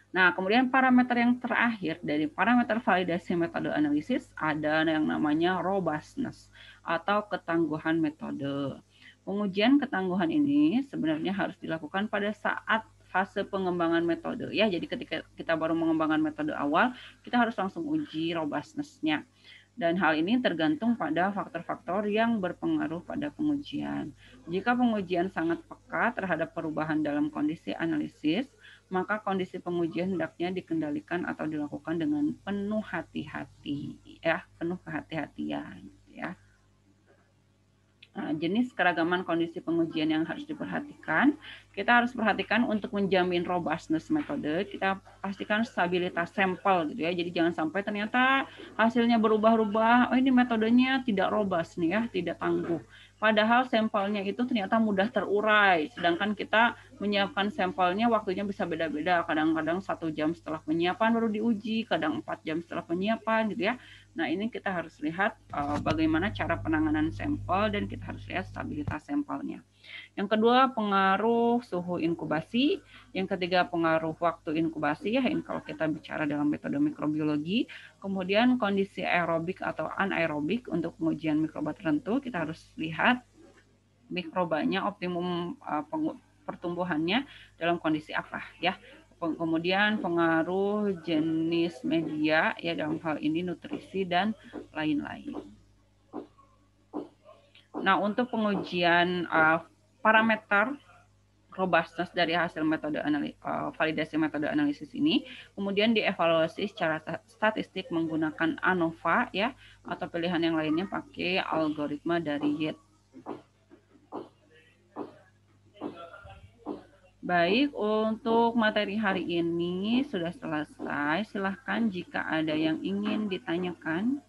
Nah, kemudian parameter yang terakhir dari parameter validasi metode analisis ada yang namanya robustness atau ketangguhan metode. Pengujian ketangguhan ini sebenarnya harus dilakukan pada saat fase pengembangan metode ya. Jadi ketika kita baru mengembangkan metode awal, kita harus langsung uji robustness-nya. Dan hal ini tergantung pada faktor-faktor yang berpengaruh pada pengujian. Jika pengujian sangat peka terhadap perubahan dalam kondisi analisis, maka kondisi pengujian hendaknya dikendalikan atau dilakukan dengan penuh hati-hati ya, penuh kehati-hatian ya. Nah, jenis keragaman kondisi pengujian yang harus diperhatikan, kita harus perhatikan untuk menjamin robustness metode, kita pastikan stabilitas sampel gitu ya. Jadi jangan sampai ternyata hasilnya berubah-ubah, oh ini metodenya tidak robust nih ya, tidak tangguh. Padahal sampelnya itu ternyata mudah terurai, sedangkan kita menyiapkan sampelnya waktunya bisa beda-beda, kadang-kadang 1 jam setelah penyiapan baru diuji, kadang 4 jam setelah penyiapan gitu ya. Nah, ini kita harus lihat bagaimana cara penanganan sampel dan kita harus lihat stabilitas sampelnya. Yang kedua, pengaruh suhu inkubasi. Yang ketiga, pengaruh waktu inkubasi ya, ini kalau kita bicara dalam metode mikrobiologi. Kemudian kondisi aerobik atau anaerobik untuk pengujian mikroba tertentu, kita harus lihat mikrobanya optimum pertumbuhannya dalam kondisi apa ya. Kemudian pengaruh jenis media ya, dalam hal ini nutrisi dan lain-lain. Nah, untuk pengujian parameter robustness dari hasil metode validasi metode analisis ini kemudian dievaluasi secara statistik menggunakan ANOVA ya, atau pilihan yang lainnya pakai algoritma dari Yates. Baik, untuk materi hari ini sudah selesai. Silahkan jika ada yang ingin ditanyakan.